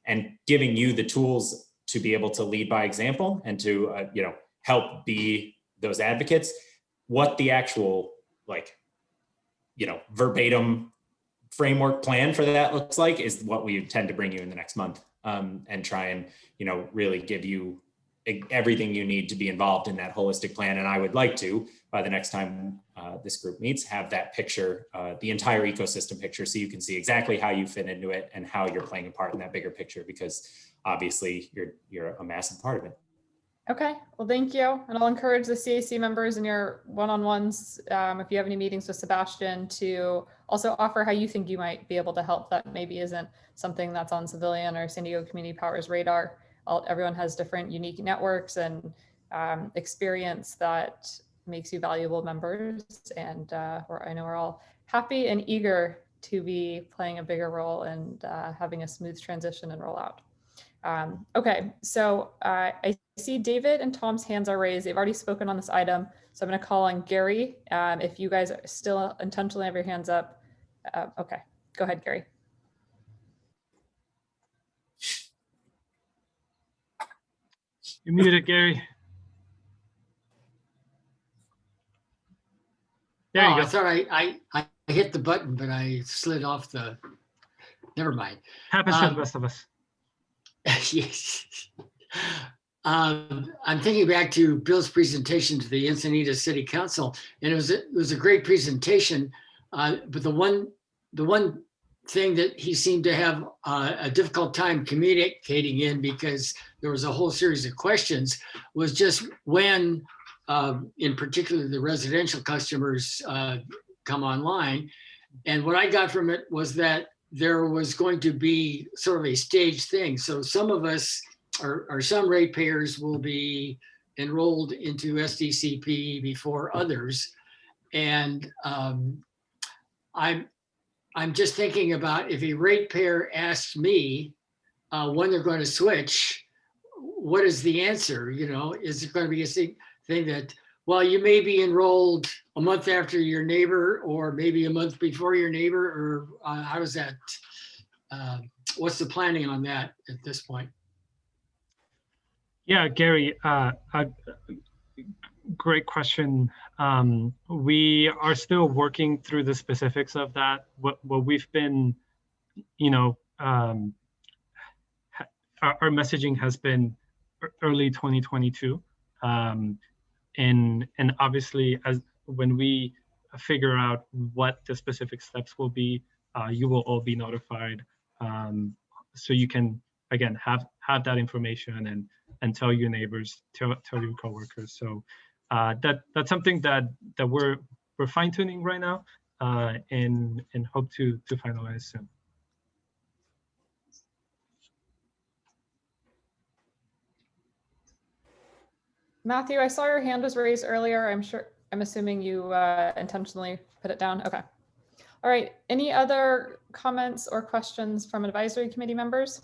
and giving you the tools to be able to lead by example and to help be those advocates. What the actual verbatim framework plan for that looks like is what we intend to bring you in the next month, and try and really give you everything you need to be involved in that holistic plan. And I would like to, by the next time this group meets, have that picture, the entire ecosystem picture, so you can see exactly how you fit into it and how you're playing a part in that bigger picture, because obviously you're a massive part of it. Okay, well, thank you. And I'll encourage the CAC members in your one-on-ones, if you have any meetings with Sebastian, to also offer how you think you might be able to help that maybe isn't something that's on Civilian or San Diego Community Power's radar. Everyone has different unique networks and experience that makes you valuable members. And I know we're all happy and eager to be playing a bigger role and having a smooth transition and rollout. Okay, so I see David and Tom's hands are raised. They've already spoken on this item. So I'm going to call on Gary. If you guys are still intentionally have your hands up. Okay, go ahead, Gary. You're muted, Gary. There you Oh, go. I thought I hit the button, but I slid off the, never mind. Happens to the best of us. Yes. I'm thinking back to Bill's presentation to the Encinitas City Council, and it was a great presentation. But the one thing that he seemed to have a difficult time communicating in, because there was a whole series of questions, was just when, in particular, the residential customers come online. And what I got from it was that there was going to be sort of a staged thing. So some of us, or some ratepayers, will be enrolled into SDCP before others. And I'm just thinking about, if a ratepayer asks me when they're going to switch, what is the answer? You know, is it going to be a thing that, well, you may be enrolled a month after your neighbor, or maybe a month before your neighbor, or how does that, what's the planning on that at this point? Yeah, Gary, great question. We are still working through the specifics of that. What we've been, you know, our messaging has been early 2022. And obviously, when we figure out what the specific steps will be, you will all be notified. So you can, again, have that information and tell your neighbors, tell your coworkers. So that's something that we're fine tuning right now, and hope to finalize soon. Matthew, I saw your hand was raised earlier. I'm assuming you intentionally put it down. Okay. All right. Any other comments or questions from advisory committee members?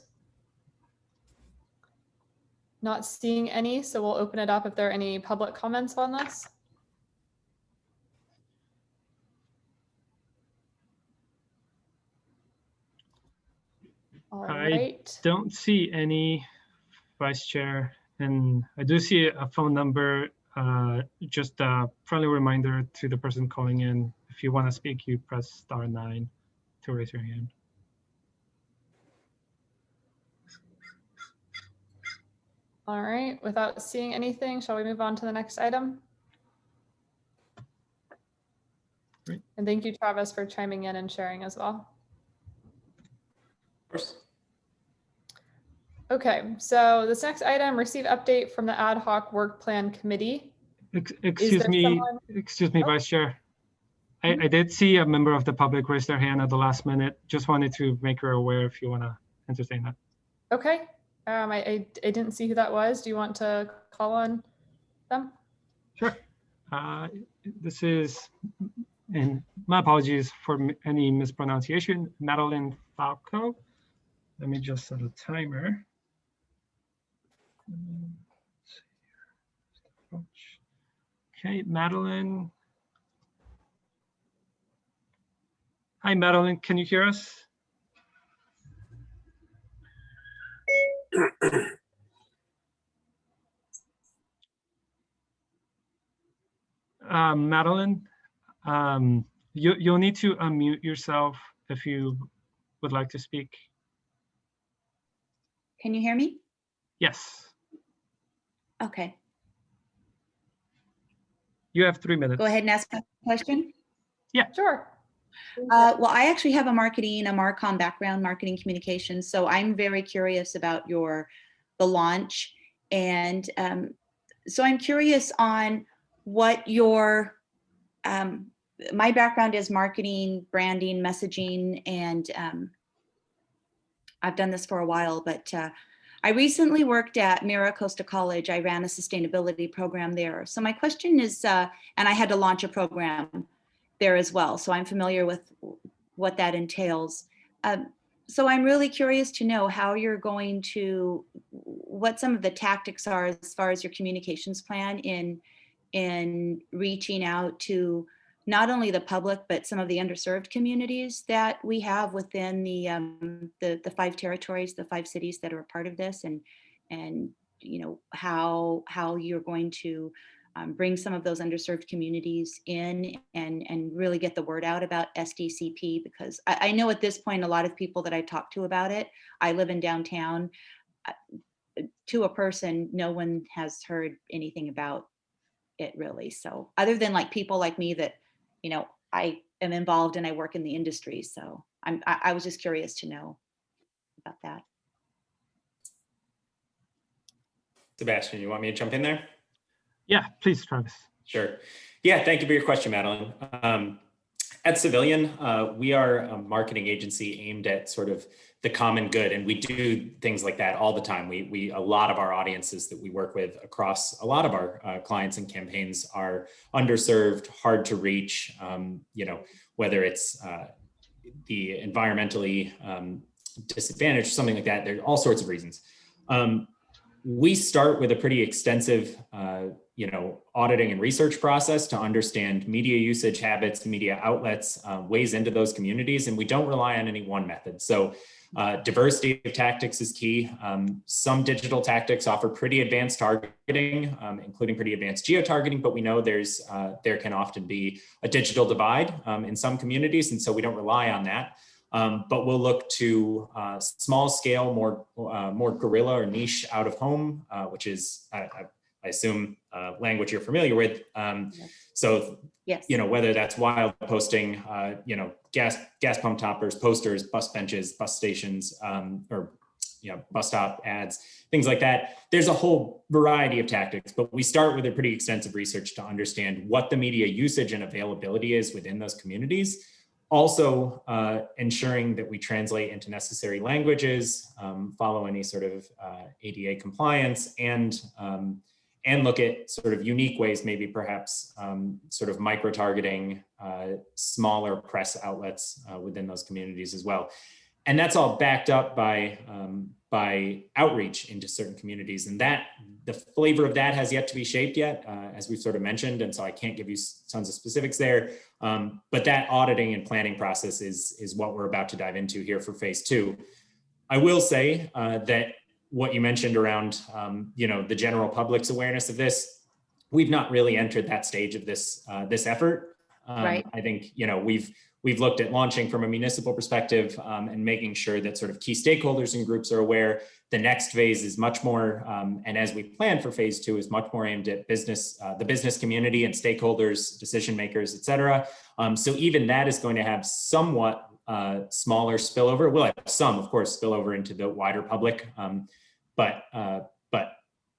Not seeing any, so we'll open it up if there are any public comments on this. All right. I don't see any, Vice Chair, and I do see a phone number. Just a friendly reminder to the person calling in, if you want to speak, you press *9 to raise your hand. All right, without seeing anything, shall we move on to the next item? Great. And thank you, Travis, for chiming in and sharing as well. Of course. Okay, so this next item, receive update from the Ad Hoc Work Plan Committee. Excuse me, Vice Chair. I did see a member of the public raise their hand at the last minute. Just wanted to make her aware if you want to entertain that. Okay, I didn't see who that was. Do you want to call on them? Sure. This is, and my apologies for any mispronunciation, Madeline Falco. Let me just set a timer. Okay, Madeline. Hi, Madeline, can you hear us? Madeline, you'll need to unmute yourself if you would like to speak. Can you hear me? Yes. Okay. You have 3 minutes. Go ahead and ask a question. Yeah. Sure. Well, I actually have a Marcom background, marketing communications. So I'm very curious about the launch. And so I'm curious on what your, my background is marketing, branding, messaging, and I've done this for a while, but I recently worked at Mira Costa College. I ran a sustainability program there. So my question is, and I had to launch a program there as well. So I'm familiar with what that entails. So I'm really curious to know how you're going to, what some of the tactics are as far as your communications plan in reaching out to not only the public, but some of the underserved communities that we have within the 5 territories, the 5 cities that are a part of this, and you know how you're going to bring some of those underserved communities in and really get the word out about SDCP, because I know at this point, a lot of people that I talk to about it, I live in downtown, to a person, no one has heard anything about it really. So other than like people like me that, you know, I am involved and I work in the industry. So I was just curious to know about that. Sebastian, you want me to jump in there? Yeah, please, Travis. Sure. Yeah, thank you for your question, Madeline. At Civilian, we are a marketing agency aimed at sort of the common good, and we do things like that all the time. A lot of our audiences that we work with across a lot of our clients and campaigns are underserved, hard to reach, you know, whether it's the environmentally disadvantaged, something like that. There's all sorts of reasons. We start with a pretty extensive, you know, auditing and research process to understand media usage habits, media outlets, ways into those communities, and we don't rely on any one method. So diversity of tactics is key. Some digital tactics offer pretty advanced targeting, including pretty advanced geo-targeting, but we know there can often be a digital divide in some communities, and so we don't rely on that. But we'll look to small scale, more guerrilla or niche out of home, which is, I assume, language you're familiar with. So, yes, you know, whether that's wild posting, you know, gas pump toppers, posters, bus benches, bus stations, or, you know, bus stop ads, things like that. There's a whole variety of tactics, but we start with a pretty extensive research to understand what the media usage and availability is within those communities. Also, ensuring that we translate into necessary languages, follow any sort of ADA compliance, and look at sort of unique ways, maybe perhaps sort of micro-targeting smaller press outlets within those communities as well. And that's all backed up by outreach into certain communities. And that the flavor of that has yet to be shaped yet, as we've sort of mentioned. And so I can't give you tons of specifics there. But that auditing and planning process is what we're about to dive into here for phase 2. I will say that what you mentioned around, you know, the general public's awareness of this, we've not really entered that stage of this effort. Right. I think, you know, we've looked at launching from a municipal perspective and making sure that sort of key stakeholders and groups are aware. The next phase is much more, and as we plan for phase 2, is much more aimed at business, the business community and stakeholders, decision makers, et cetera. So even that is going to have somewhat smaller spillover. We'll have some, of course, spillover into the wider public, but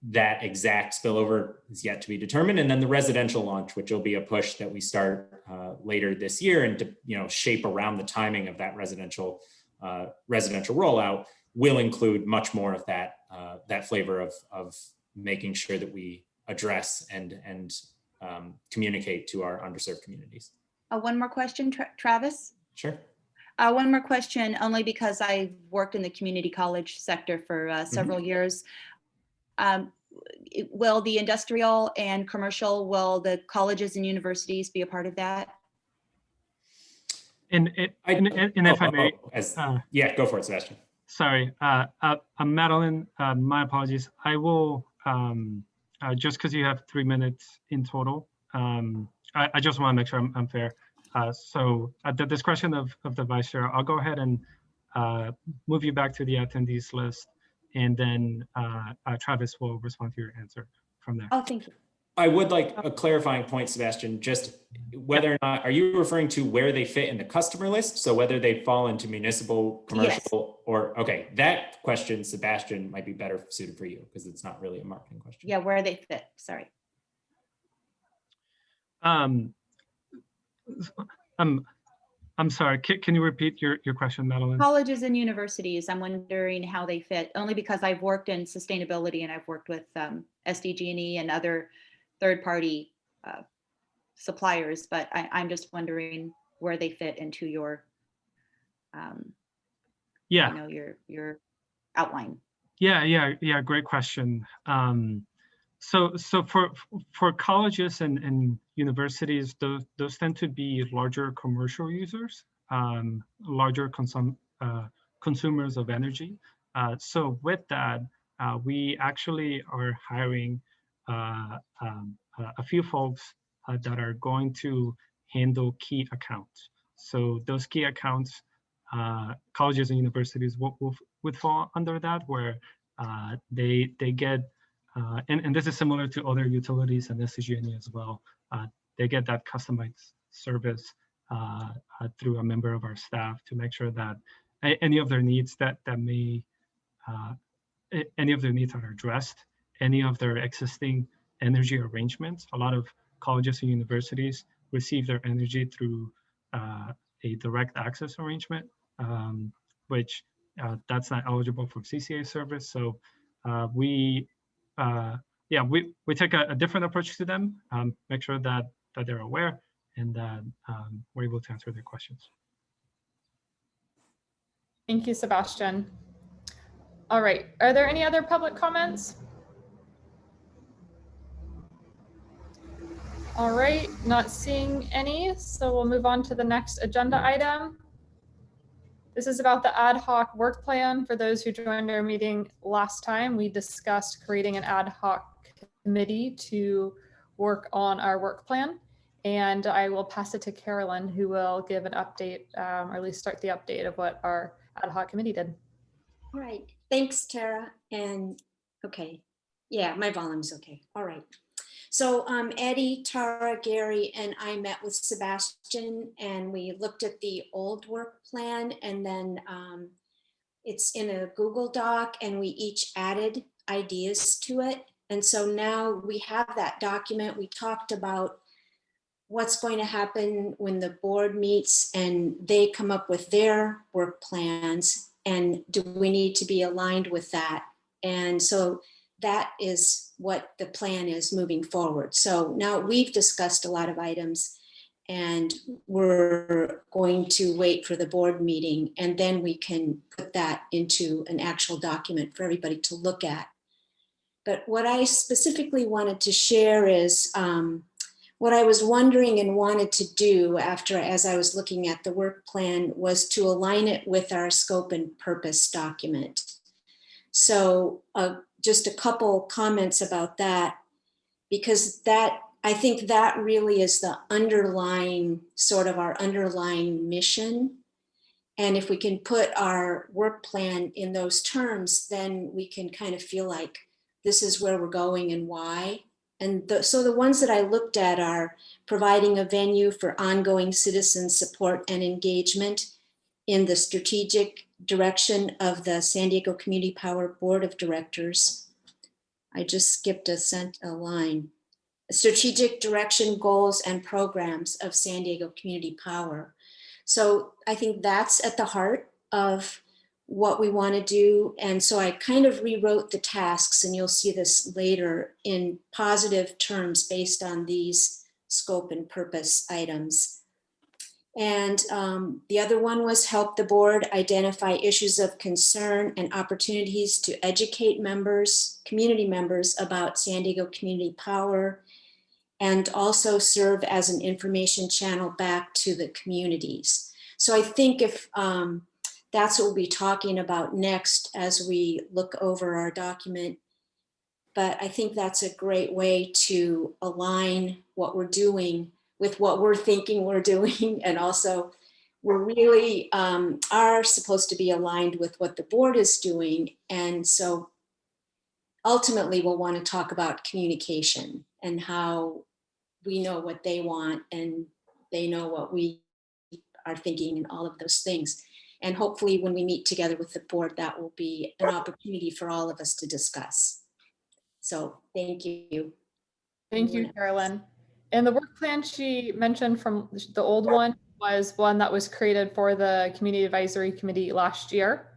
that exact spillover is yet to be determined. And then the residential launch, which will be a push that we start later this year, and to, you know, shape around the timing of that residential rollout, will include much more of that flavor of making sure that we address and communicate to our underserved communities. One more question, Travis. Sure. One more question, only because I've worked in the community college sector for several years. Will the industrial and commercial, will the colleges and universities be a part of that? And if I may, yeah, go for it, Sebastian. Sorry, Madeline, my apologies. I will, just because you have 3 minutes in total, I just want to make sure I'm fair. So at the discretion of the vice chair, I'll go ahead and move you back to the attendees list, and then Travis will respond to your answer from there. Oh, thank you. I would like a clarifying point, Sebastian, just whether or not, are you referring to where they fit in the customer list? So whether they fall into municipal, commercial, yes, or, okay, that question, Sebastian, might be better suited for you because it's not really a marketing question. Yeah, where they fit, sorry. I'm sorry, can you repeat your question, Madeline? Colleges and universities, I'm wondering how they fit, only because I've worked in sustainability and I've worked with SDG&E and other third-party suppliers, but I'm just wondering where they fit into your Yeah. Your outline. Yeah. Great question. So for colleges and universities, those tend to be larger commercial users, larger consumers of energy. So with that, we actually are hiring a few folks that are going to handle key accounts. So those key accounts, colleges and universities would fall under that, where they get and this is similar to other utilities and SDG&E as well. They get that customized service through a member of our staff to make sure that any of their needs any of their needs are addressed, any of their existing energy arrangements. A lot of colleges and universities receive their energy through a direct access arrangement, which that's not eligible for CCA service. So we take a different approach to them, make sure that they're aware and that we're able to answer their questions. Thank you, Sebastian. All right, are there any other public comments? All right, not seeing any, so we'll move on to the next agenda item. This is about the ad hoc work plan. For those who joined our meeting last time, we discussed creating an ad hoc committee to work on our work plan. And I will pass it to Carolyn, who will give an update, or at least start the update of what our ad hoc committee did. All right, thanks, Tara. And okay, yeah, my volume's okay. All right. So Eddie, Tara, Gary, and I met with Sebastian and we looked at the old work plan, and then it's in a Google Doc and we each added ideas to it. And so now we have that document. We talked about what's going to happen when the board meets and they come up with their work plans, and do we need to be aligned with that? And so that is what the plan is moving forward. So now we've discussed a lot of items and we're going to wait for the board meeting, and then we can put that into an actual document for everybody to look at. But what I specifically wanted to share is what I was wondering and wanted to do as I was looking at the work plan was to align it with our scope and purpose document. So just a couple comments about that, because I think that really is the underlying, sort of our underlying mission. And if we can put our work plan in those terms, then we can kind of feel like this is where we're going and why. And so the ones that I looked at are providing a venue for ongoing citizen support and engagement in the strategic direction of the San Diego Community Power Board of Directors. I just skipped a line. Strategic direction, goals, and programs of San Diego Community Power. So I think that's at the heart of what we want to do. And so I kind of rewrote the tasks, and you'll see this later, in positive terms based on these scope and purpose items. And the other one was help the board identify issues of concern and opportunities to educate members, community members, about San Diego Community Power, and also serve as an information channel back to the communities. So I think if that's what we'll be talking about next as we look over our document. But I think that's a great way to align what we're doing with what we're thinking we're doing. And also we're really are supposed to be aligned with what the board is doing. And so ultimately we'll want to talk about communication and how we know what they want and they know what we are thinking and all of those things. And hopefully when we meet together with the board, that will be an opportunity for all of us to discuss. So thank you. Thank you, Carolyn. And the work plan she mentioned from the old one was one that was created for the Community Advisory Committee last year.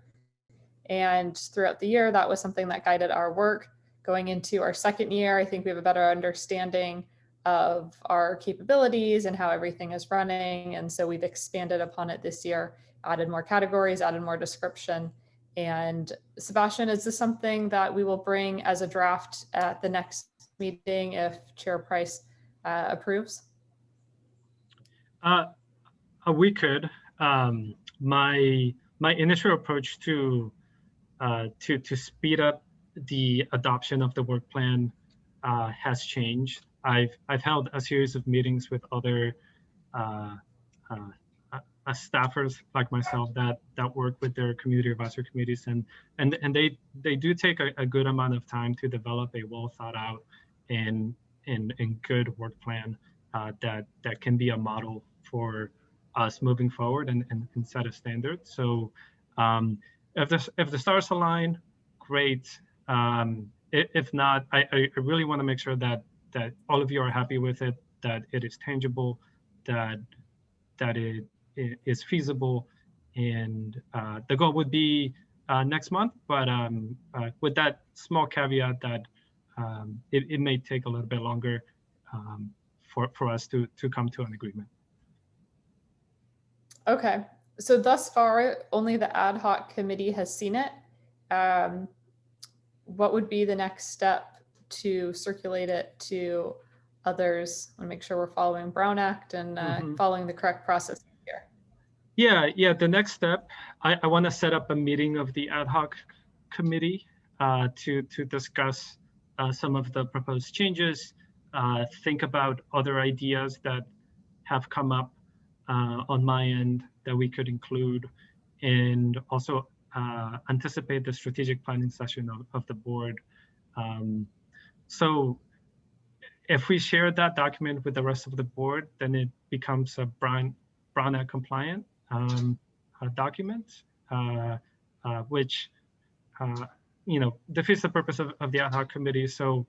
And throughout the year, that was something that guided our work. Going into our second year, I think we have a better understanding of our capabilities and how everything is running. And so we've expanded upon it this year, added more categories, added more description. And Sebastian, is this something that we will bring as a draft at the next meeting if Chair Price approves? We could. My initial approach to speed up the adoption of the work plan has changed. I've held a series of meetings with other staffers like myself that work with their community advisory committees, and they do take a good amount of time to develop a well thought out and good work plan that can be a model for us moving forward and set a standard. So if the stars align, great. If not, I really want to make sure that all of you are happy with it, that it is tangible, that it is feasible, and the goal would be next month. But with that small caveat that it may take a little bit longer for us to come to an agreement. Okay, so thus far, only the ad hoc committee has seen it. What would be the next step to circulate it to others and make sure we're following Brown Act and following the correct process here? Yeah. The next step, I want to set up a meeting of the ad hoc committee to discuss some of the proposed changes, think about other ideas that have come up on my end that we could include, and also anticipate the strategic planning session of the board. So if we share that document with the rest of the board, then it becomes a Brown Act compliant document, which defeats the purpose of the ad hoc committee. So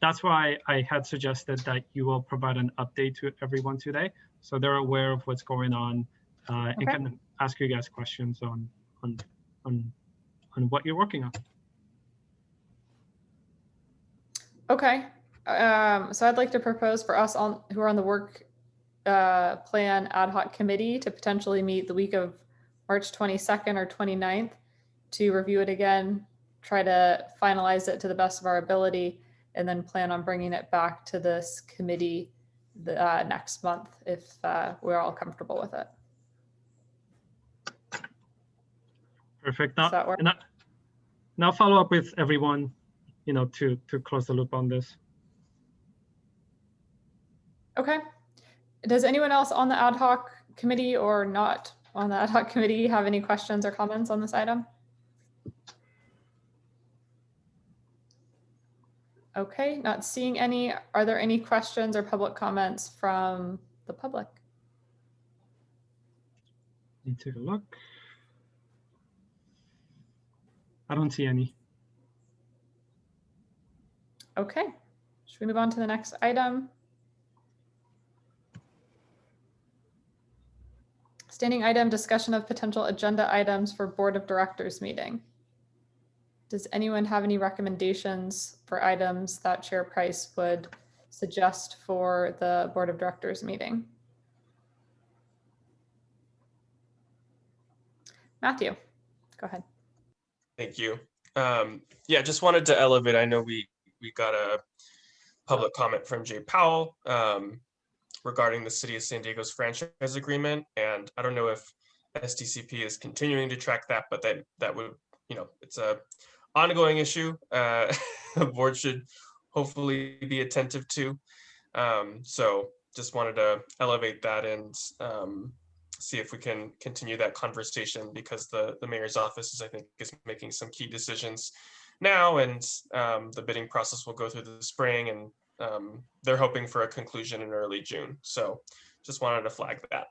that's why I had suggested that you will provide an update to everyone today, so they're aware of what's going on and can ask you guys questions on what you're working on. Okay, so I'd like to propose for us who are on the work plan ad hoc committee to potentially meet the week of March 22nd or 29th to review it again, try to finalize it to the best of our ability, and then plan on bringing it back to this committee next month if we're all comfortable with it. Perfect. Does that work? Now follow up with everyone, to close the loop on this. Okay. Does anyone else on the ad hoc committee or not on the ad hoc committee have any questions or comments on this item? Okay, not seeing any. Are there any questions or public comments from the public? Let me take a look. I don't see any. Okay, should we move on to the next item? Standing item, discussion of potential agenda items for Board of Directors meeting. Does anyone have any recommendations for items that Chair Price would suggest for the Board of Directors meeting? Matthew, go ahead. Thank you. Yeah, just wanted to elevate. I know we got a public comment from Jay Powell regarding the City of San Diego's franchise agreement, and I don't know if SDCP is continuing to track that, but that would, it's a ongoing issue. The board should hopefully be attentive to. So just wanted to elevate that and see if we can continue that conversation, because the mayor's office I think is making some key decisions now, and the bidding process will go through the spring, and they're hoping for a conclusion in early June. So just wanted to flag that.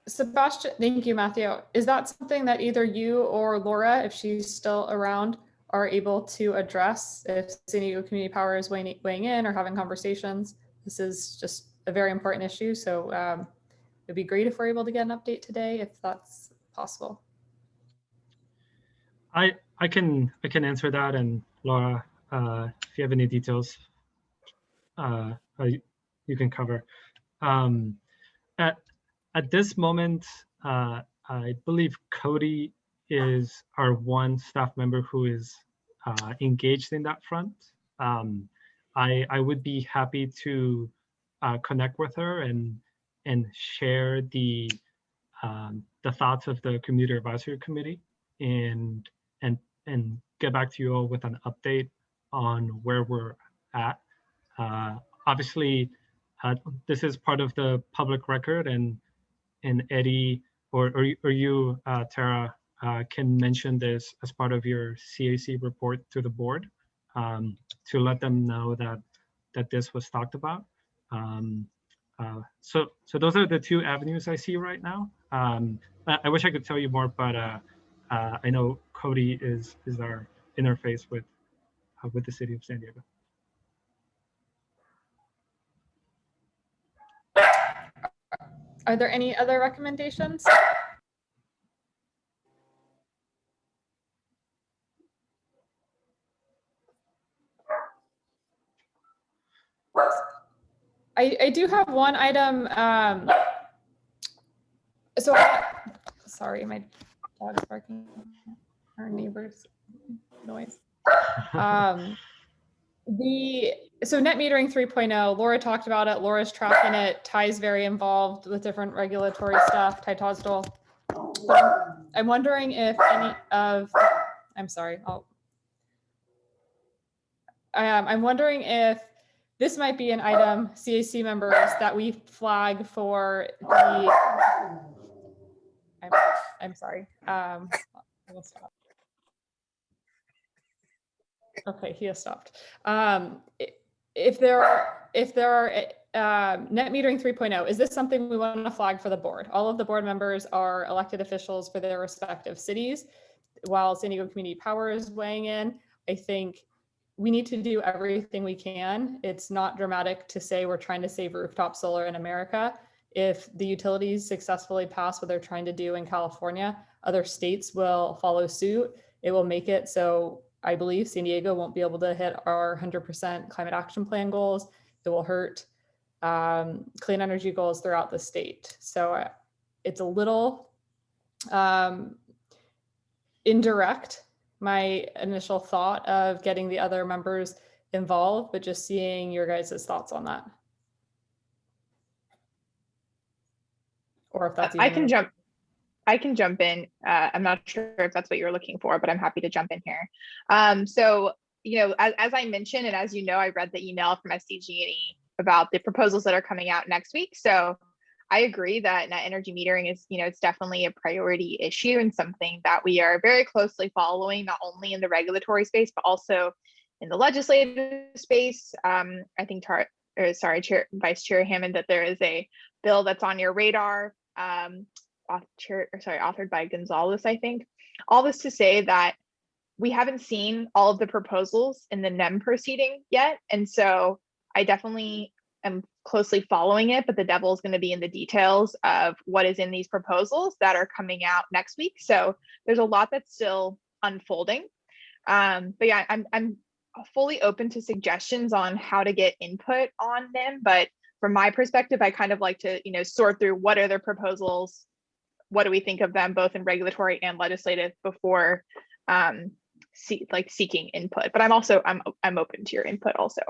Sebastian, thank you, Matthew. Is that something that either you or Laura, if she's still around, are able to address if San Diego Community Power is weighing in or having conversations? This is just a very important issue. So it'd be great if we're able to get an update today, if that's possible. I can answer that, and Laura, if you have any details. you can cover. At this moment, I believe Cody is our one staff member who is engaged in that front. I would be happy to connect with her and share the thoughts of the Community Advisory Committee and get back to you all with an update on where we're at. Obviously, this is part of the public record, and Eddie or you, Tara, can mention this as part of your CAC report to the board to let them know that this was talked about. So those are the two avenues I see right now. I wish I could tell you more, but I know Cody is our interface with the city of San Diego. Are there any other recommendations? I do have one item. Sorry, my dog's barking. Our neighbor's noise. So net metering 3.0, Laura talked about it. Laura's tracking it. Ty's very involved with different regulatory stuff. Ty Tosdell. I'm wondering if any of, I'm sorry. I'm wondering if this might be an item, CAC members, that we flag for the, I'm sorry. We'll stop. Okay, he has stopped. If there are net metering 3.0, is this something we want to flag for the board? All of the board members are elected officials for their respective cities. While San Diego Community Power is weighing in, I think we need to do everything we can. It's not dramatic to say we're trying to save rooftop solar in America. If the utilities successfully pass what they're trying to do in California, other states will follow suit. It will make it so I believe San Diego won't be able to hit our 100% climate action plan goals. It will hurt clean energy goals throughout the state. So it's a little indirect, my initial thought of getting the other members involved, but just seeing your guys' thoughts on that. Or if that's I can jump in. I'm not sure if that's what you're looking for, but I'm happy to jump in here. So, you know, as I mentioned, and as you know, I read the email from SDG&E about the proposals that are coming out next week. So I agree that net energy metering is, you know, it's definitely a priority issue and something that we are very closely following, not only in the regulatory space, but also in the legislative space. I think, Vice Chair Hammond, that there is a bill that's on your radar, authored by Gonzalez, I think. All this to say that we haven't seen all of the proposals in the NEM proceeding yet. And so I definitely am closely following it, but the devil is going to be in the details of what is in these proposals that are coming out next week. So there's a lot that's still unfolding. But yeah, I'm fully open to suggestions on how to get input on them. But from my perspective, I kind of like to, you know, sort through what are their proposals, what do we think of them, both in regulatory and legislative, before seeking input. But I'm open to your input also.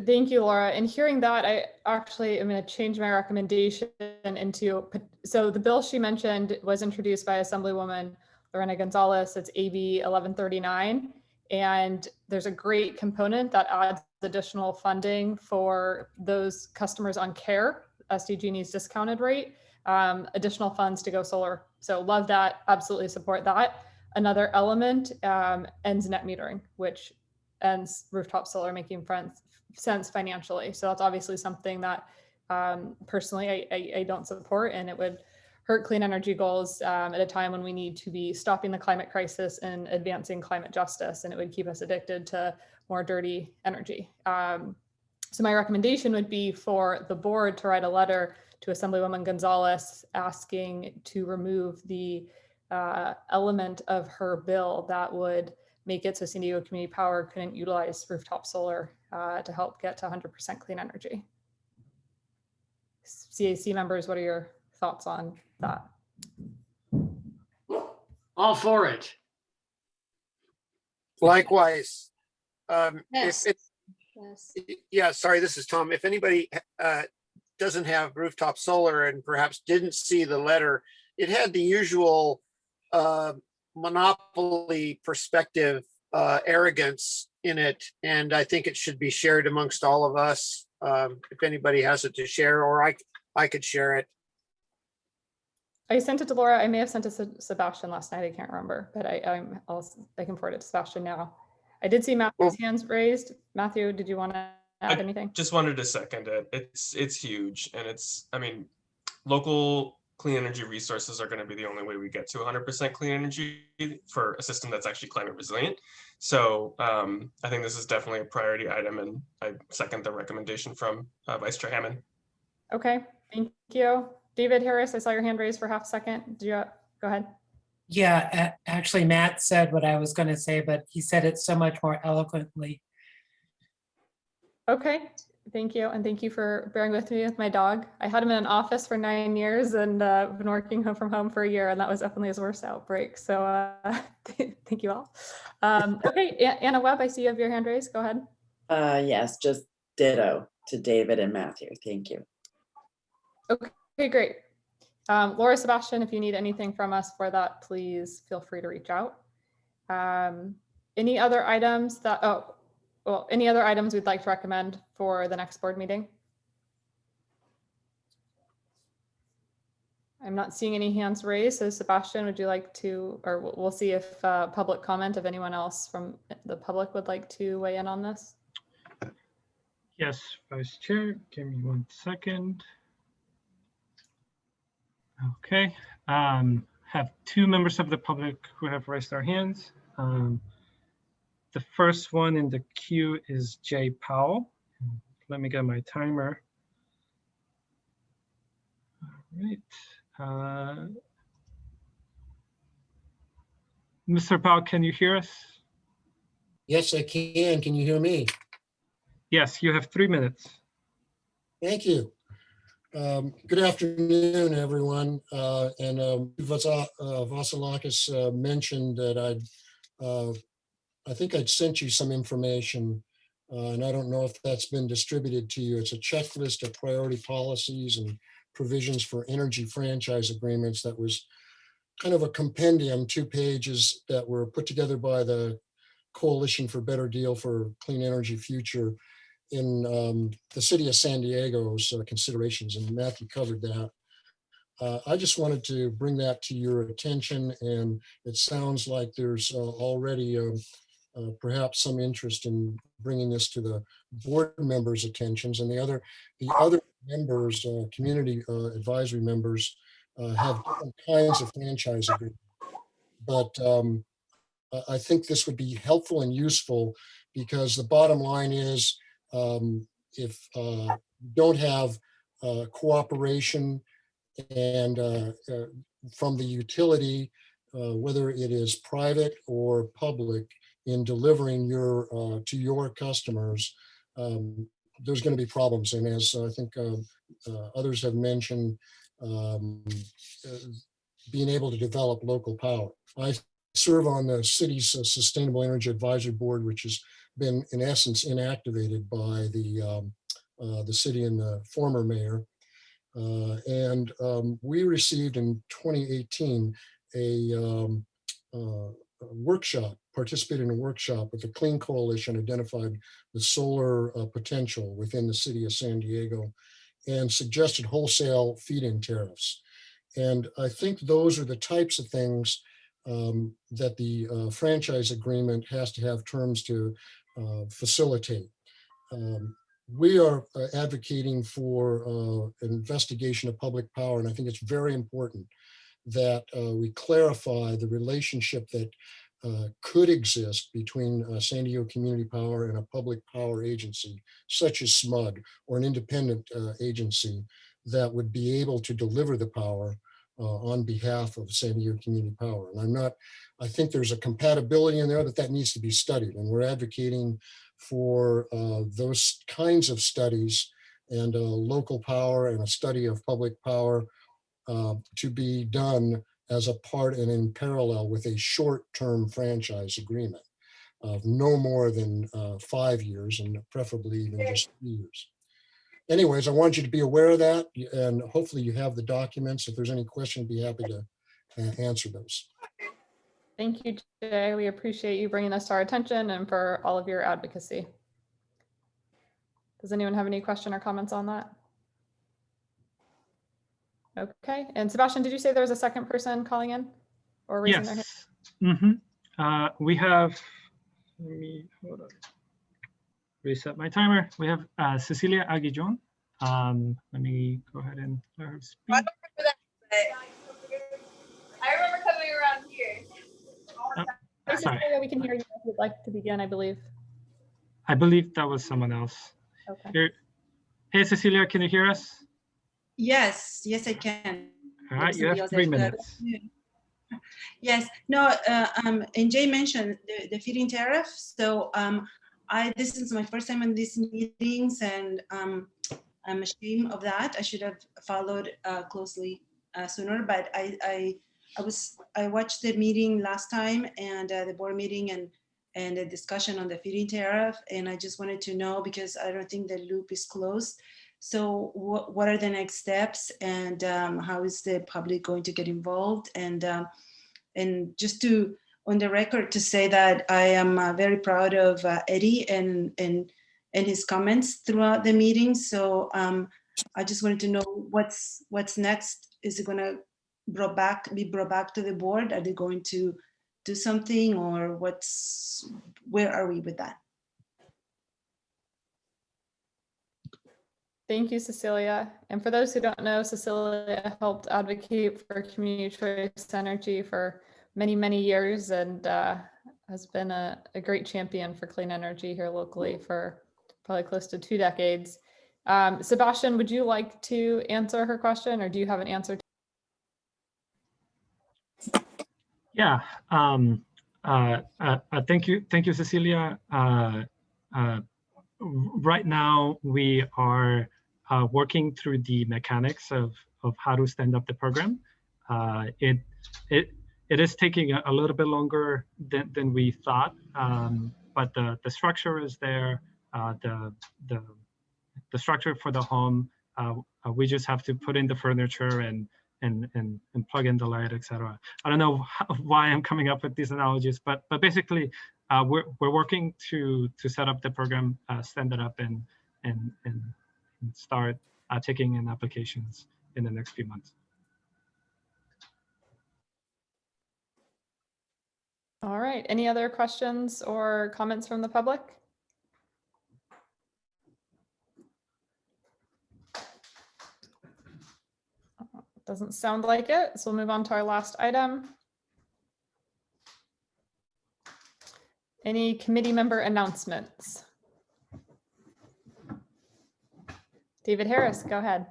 Thank you, Laura. And hearing that, I actually am going to change my recommendation into, so the bill she mentioned was introduced by Assemblywoman Lorena Gonzalez. It's AB 1139. And there's a great component that adds additional funding for those customers on CARE, SDG&E's discounted rate, additional funds to go solar. So love that, absolutely support that. Another element ends net metering, which ends rooftop solar making sense financially. So that's obviously something that personally I don't support, and it would hurt clean energy goals at a time when we need to be stopping the climate crisis and advancing climate justice, and it would keep us addicted to more dirty energy. So my recommendation would be for the board to write a letter to Assemblywoman Gonzalez asking to remove the element of her bill that would make it so San Diego Community Power couldn't utilize rooftop solar to help get to 100% clean energy. CAC members, what are your thoughts on that? All for it. Likewise. Yes. If Yes. yeah, sorry, this is Tom. If anybody doesn't have rooftop solar and perhaps didn't see the letter, it had the usual monopoly perspective arrogance in it. And I think it should be shared amongst all of us. If anybody has it to share, or I could share it. I sent it to Laura. I may have sent it to Sebastian last night. I can't remember, but I can forward it to Sebastian now. I did see Matthew's hands raised. Matthew, did you want to add anything? Just wanted to second it. It's huge, and I mean, local clean energy resources are going to be the only way we get to 100% clean energy for a system that's actually climate resilient. So I think this is definitely a priority item, and I second the recommendation from Vice Chair Hammond. Okay, thank you. David Harris, I saw your hand raised for half a second. Go ahead. Yeah, actually, Matt said what I was going to say, but he said it so much more eloquently. Okay, thank you. And thank you for bearing with me with my dog. I had him in an office for 9 years and been working from home for a year, and that was definitely his worst outbreak. So thank you all. Okay, Anna Webb, I see you have your hand raised. Go ahead. Yes, just ditto to David and Matthew. Thank you. Okay, great. Laura, Sebastian, if you need anything from us for that, please feel free to reach out. Any other items any other items we'd like to recommend for the next board meeting? I'm not seeing any hands raised. So Sebastian, would you like to, or we'll see if public comment, if anyone else from the public would like to weigh in on this. Yes, Vice Chair, give me 1 second. Okay, have 2 members of the public who have raised their hands. The first one in the queue is Jay Powell. Let me get my timer. All right. Mr. Powell, can you hear us? Yes, I can. Can you hear me? Yes, you have 3 minutes. Thank you. Good afternoon, everyone. Vasilakis mentioned that I think I'd sent you some information, and I don't know if that's been distributed to you. It's a checklist of priority policies and provisions for energy franchise agreements that was kind of a compendium, 2 pages that were put together by the Coalition for Better Deal for Clean Energy Future in the city of San Diego's considerations, and Matthew covered that. I just wanted to bring that to your attention, and it sounds like there's already perhaps some interest in bringing this to the board members' attentions, and the other members, community advisory members, have different kinds of franchise agreements. But I think this would be helpful and useful, because the bottom line is, if you don't have cooperation and from the utility, whether it is private or public, in delivering to your customers, there's going to be problems. And as I think others have mentioned, being able to develop local power. I serve on the city's Sustainable Energy Advisory Board, which has been in essence inactivated by the city and the former mayor. And we received in 2018 a workshop, participated in a workshop with the Clean Coalition, identified the solar potential within the city of San Diego and suggested wholesale feed-in tariffs. And I think those are the types of things that the franchise agreement has to have terms to facilitate. We are advocating for an investigation of public power, and I think it's very important that we clarify the relationship that could exist between San Diego Community Power and a public power agency, such as SMUD, or an independent agency that would be able to deliver the power on behalf of San Diego Community Power. And I think there's a compatibility in there that needs to be studied. And we're advocating for those kinds of studies and local power and a study of public power to be done as a part and in parallel with a short-term franchise agreement of no more than 5 years and preferably even just 3 years. Anyways, I want you to be aware of that, and hopefully you have the documents. If there's any question, I'd be happy to answer those. Thank you, Jay. We appreciate you bringing this to our attention and for all of your advocacy. Does anyone have any question or comments on that? Okay, and Sebastian, did you say there was a second person calling in or raising their hand? Yes. We have, let me hold on. Reset my timer. We have Cecilia Aguillon. Let me go ahead and let her speak. I don't remember that, but I remember coming around here. Hey, Cecilia, we can hear you if you'd like to begin, I believe. I believe that was someone else. Okay. Hey, Cecilia, can you hear us? Yes, I can. All right, you have 3 minutes. Yes, no, and Jay mentioned the feed-in tariff. So this is my first time in these meetings, and I'm ashamed of that. I should have followed closely sooner, but I watched the meeting last time and the board meeting and the discussion on the feed-in tariff, and I just wanted to know, because I don't think the loop is closed. So what are the next steps, and how is the public going to get involved? And just to, on the record, to say that I am very proud of Eddie and his comments throughout the meeting. So I just wanted to know what's next. Is it going to be brought back to the board? Are they going to do something, or where are we with that? Thank you, Cecilia. And for those who don't know, Cecilia helped advocate for community choice energy for many, many years, and has been a great champion for clean energy here locally for probably close to 2 decades. Sebastian, would you like to answer her question, or do you have an answer? Yeah. Thank you, Cecilia. Right now, we are working through the mechanics of how to stand up the program. It is taking a little bit longer than we thought, but the structure is there. The structure for the home, we just have to put in the furniture and plug in the light, etc. I don't know why I'm coming up with these analogies, but basically, we're working to set up the program, stand it up, and start taking in applications in the next few months. All right. Any other questions or comments from the public? Doesn't sound like it. So we'll move on to our last item. Any committee member announcements? David Harris, go ahead.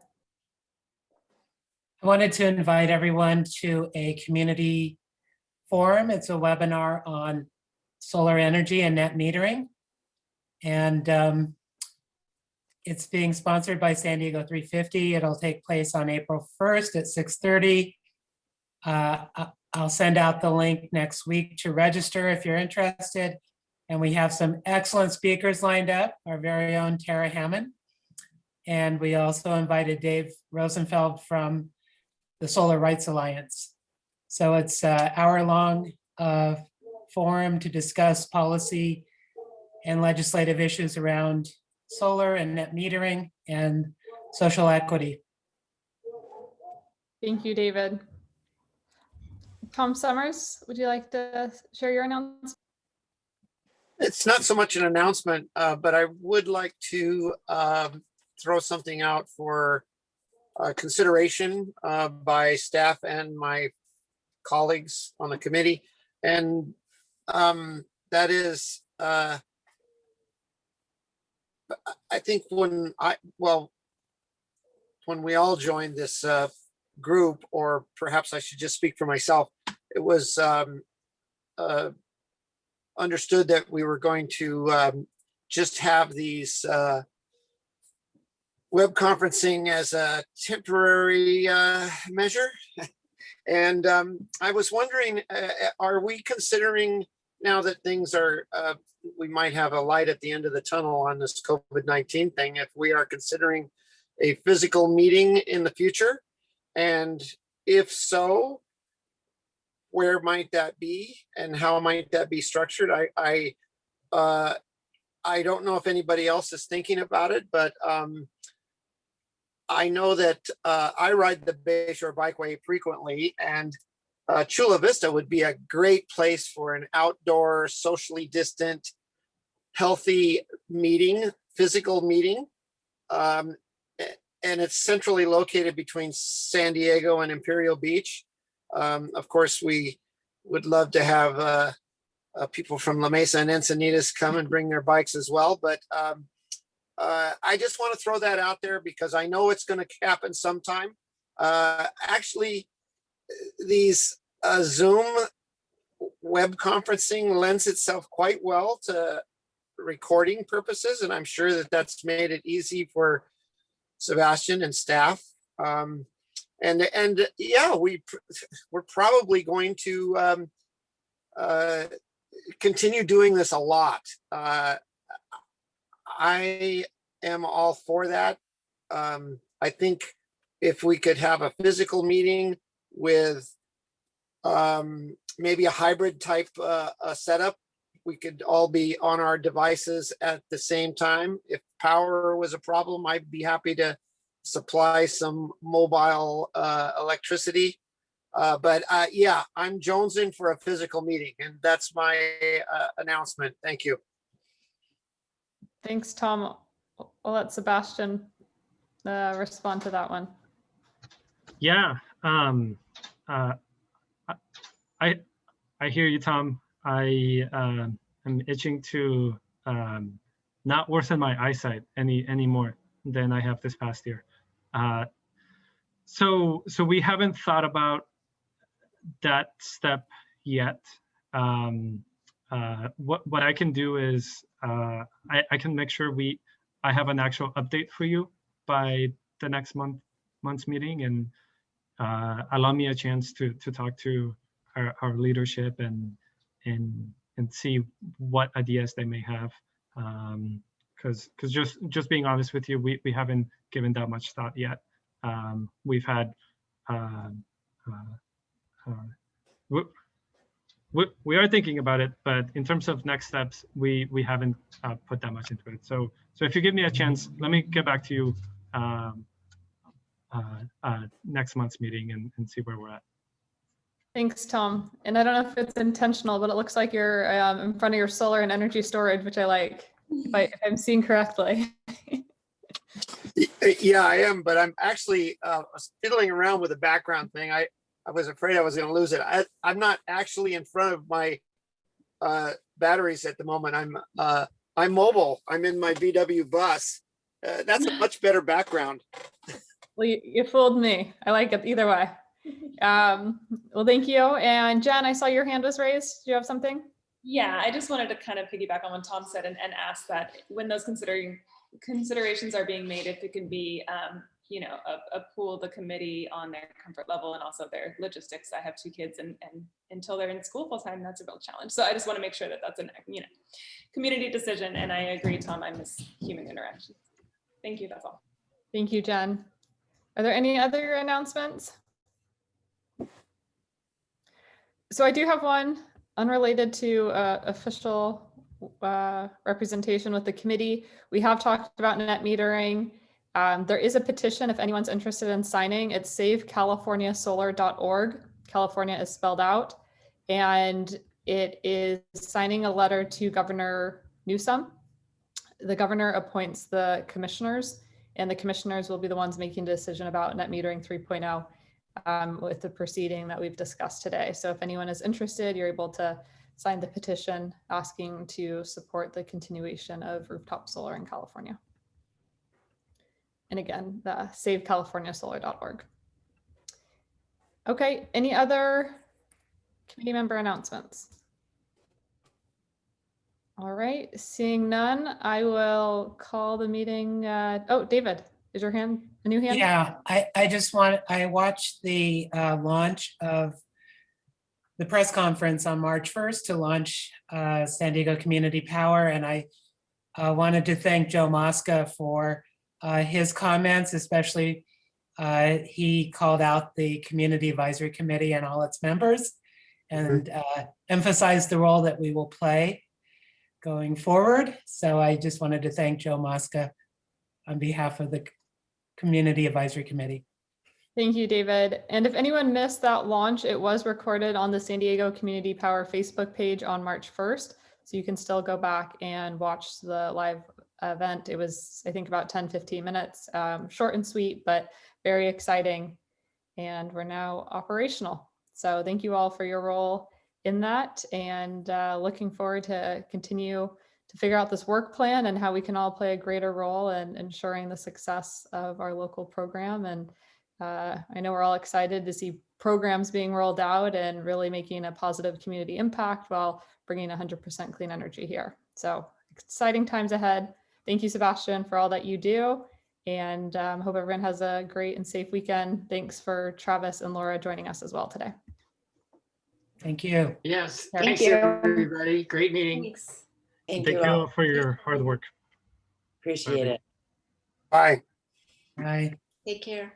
I wanted to invite everyone to a community forum. It's a webinar on solar energy and net metering. And it's being sponsored by San Diego 350. It'll take place on April 1st at 6:30. I'll send out the link next week to register if you're interested. And we have some excellent speakers lined up, our very own Tara Hammond. And we also invited Dave Rosenfeld from the Solar Rights Alliance. So it's an hour-long forum to discuss policy and legislative issues around solar and net metering and social equity. Thank you, David. Tom Summers, would you like to share your announcement? It's not so much an announcement, but I would like to throw something out for consideration by staff and my colleagues on the committee. And that is, I think when we all joined this group, or perhaps I should just speak for myself, it was understood that we were going to just have these web conferencing as a temporary measure. And I was wondering, are we considering, now that things are, we might have a light at the end of the tunnel on this COVID-19 thing, if we are considering a physical meeting in the future? And if so, where might that be and how might that be structured? I don't know if anybody else is thinking about it, but I know that I ride the Bayshore Bikeway frequently, and Chula Vista would be a great place for an outdoor, socially distant, healthy meeting, physical meeting. And it's centrally located between San Diego and Imperial Beach. Of course, we would love to have people from La Mesa and Encinitas come and bring their bikes as well. But I just want to throw that out there because I know it's going to happen sometime. Actually, these Zoom web conferencing lends itself quite well to recording purposes, and I'm sure that that's made it easy for Sebastian and staff. And yeah, we're probably going to continue doing this a lot. I am all for that. I think if we could have a physical meeting with maybe a hybrid type setup, we could all be on our devices at the same time. If power was a problem, I'd be happy to supply some mobile electricity. But yeah, I'm jonesing for a physical meeting, and that's my announcement. Thank you. Thanks, Tom. I'll let Sebastian respond to that one. Yeah, I hear you, Tom. I am itching to not worsen my eyesight any more than I have this past year. So we haven't thought about that step yet. What I can do is I can make sure I have an actual update for you by the next month's meeting, and allow me a chance to talk to our leadership and see what ideas they may have. Because just being honest with you, we haven't given that much thought yet. We've had we are thinking about it, but in terms of next steps, we haven't put that much into it. So if you give me a chance, let me get back to you next month's meeting and see where we're at. Thanks, Tom. And I don't know if it's intentional, but it looks like you're in front of your solar and energy storage, which I like, if I'm seeing correctly. Yeah, I am, but I'm actually fiddling around with the background thing. I was afraid I was going to lose it. I'm not actually in front of my batteries at the moment. I'm mobile. I'm in my VW bus. That's a much better background. Well, you fooled me. I like it either way. Well, thank you. And Jen, I saw your hand was raised. Do you have something? Yeah, I just wanted to kind of piggyback on what Tom said and ask that when those considerations are being made, if it can be, you know, a pool the committee on their comfort level and also their logistics. I have 2 kids, and until they're in school full time, that's a real challenge. So I just want to make sure that that's a community decision. And I agree, Tom, I miss human interaction. Thank you. That's all. Thank you, Jen. Are there any other announcements? So I do have one unrelated to official representation with the committee. We have talked about net metering. There is a petition if anyone's interested in signing. It's savecaliforniasolar.org. California is spelled out. And it is signing a letter to Governor Newsom. The governor appoints the commissioners, and the commissioners will be the ones making the decision about net metering 3.0 with the proceeding that we've discussed today. So if anyone is interested, you're able to sign the petition asking to support the continuation of rooftop solar in California. And again, the savecaliforniasolar.org. Okay, any other committee member announcements? All right, seeing none, I will call the meeting. Oh, David, is your hand a new hand? Yeah, I watched the launch of the press conference on March 1st to launch San Diego Community Power. And I wanted to thank Joe Mosca for his comments, especially he called out the Community Advisory Committee and all its members and emphasized the role that we will play going forward. So I just wanted to thank Joe Mosca on behalf of the Community Advisory Committee. Thank you, David. And if anyone missed that launch, it was recorded on the San Diego Community Power Facebook page on March 1st. So you can still go back and watch the live event. It was, I think, about 10-15 minutes, short and sweet, but very exciting. And we're now operational. So thank you all for your role in that, and looking forward to continue to figure out this work plan and how we can all play a greater role in ensuring the success of our local program. And I know we're all excited to see programs being rolled out and really making a positive community impact while bringing 100% clean energy here. So exciting times ahead. Thank you, Sebastian, for all that you do. And hope everyone has a great and safe weekend. Thanks for Travis and Laura joining us as well today. Thank you. Yes, Thank thanks you. everybody. Great meeting. Thanks. Thank Thank you you all. all for your hard work. Appreciate it. Bye. Bye. Take care.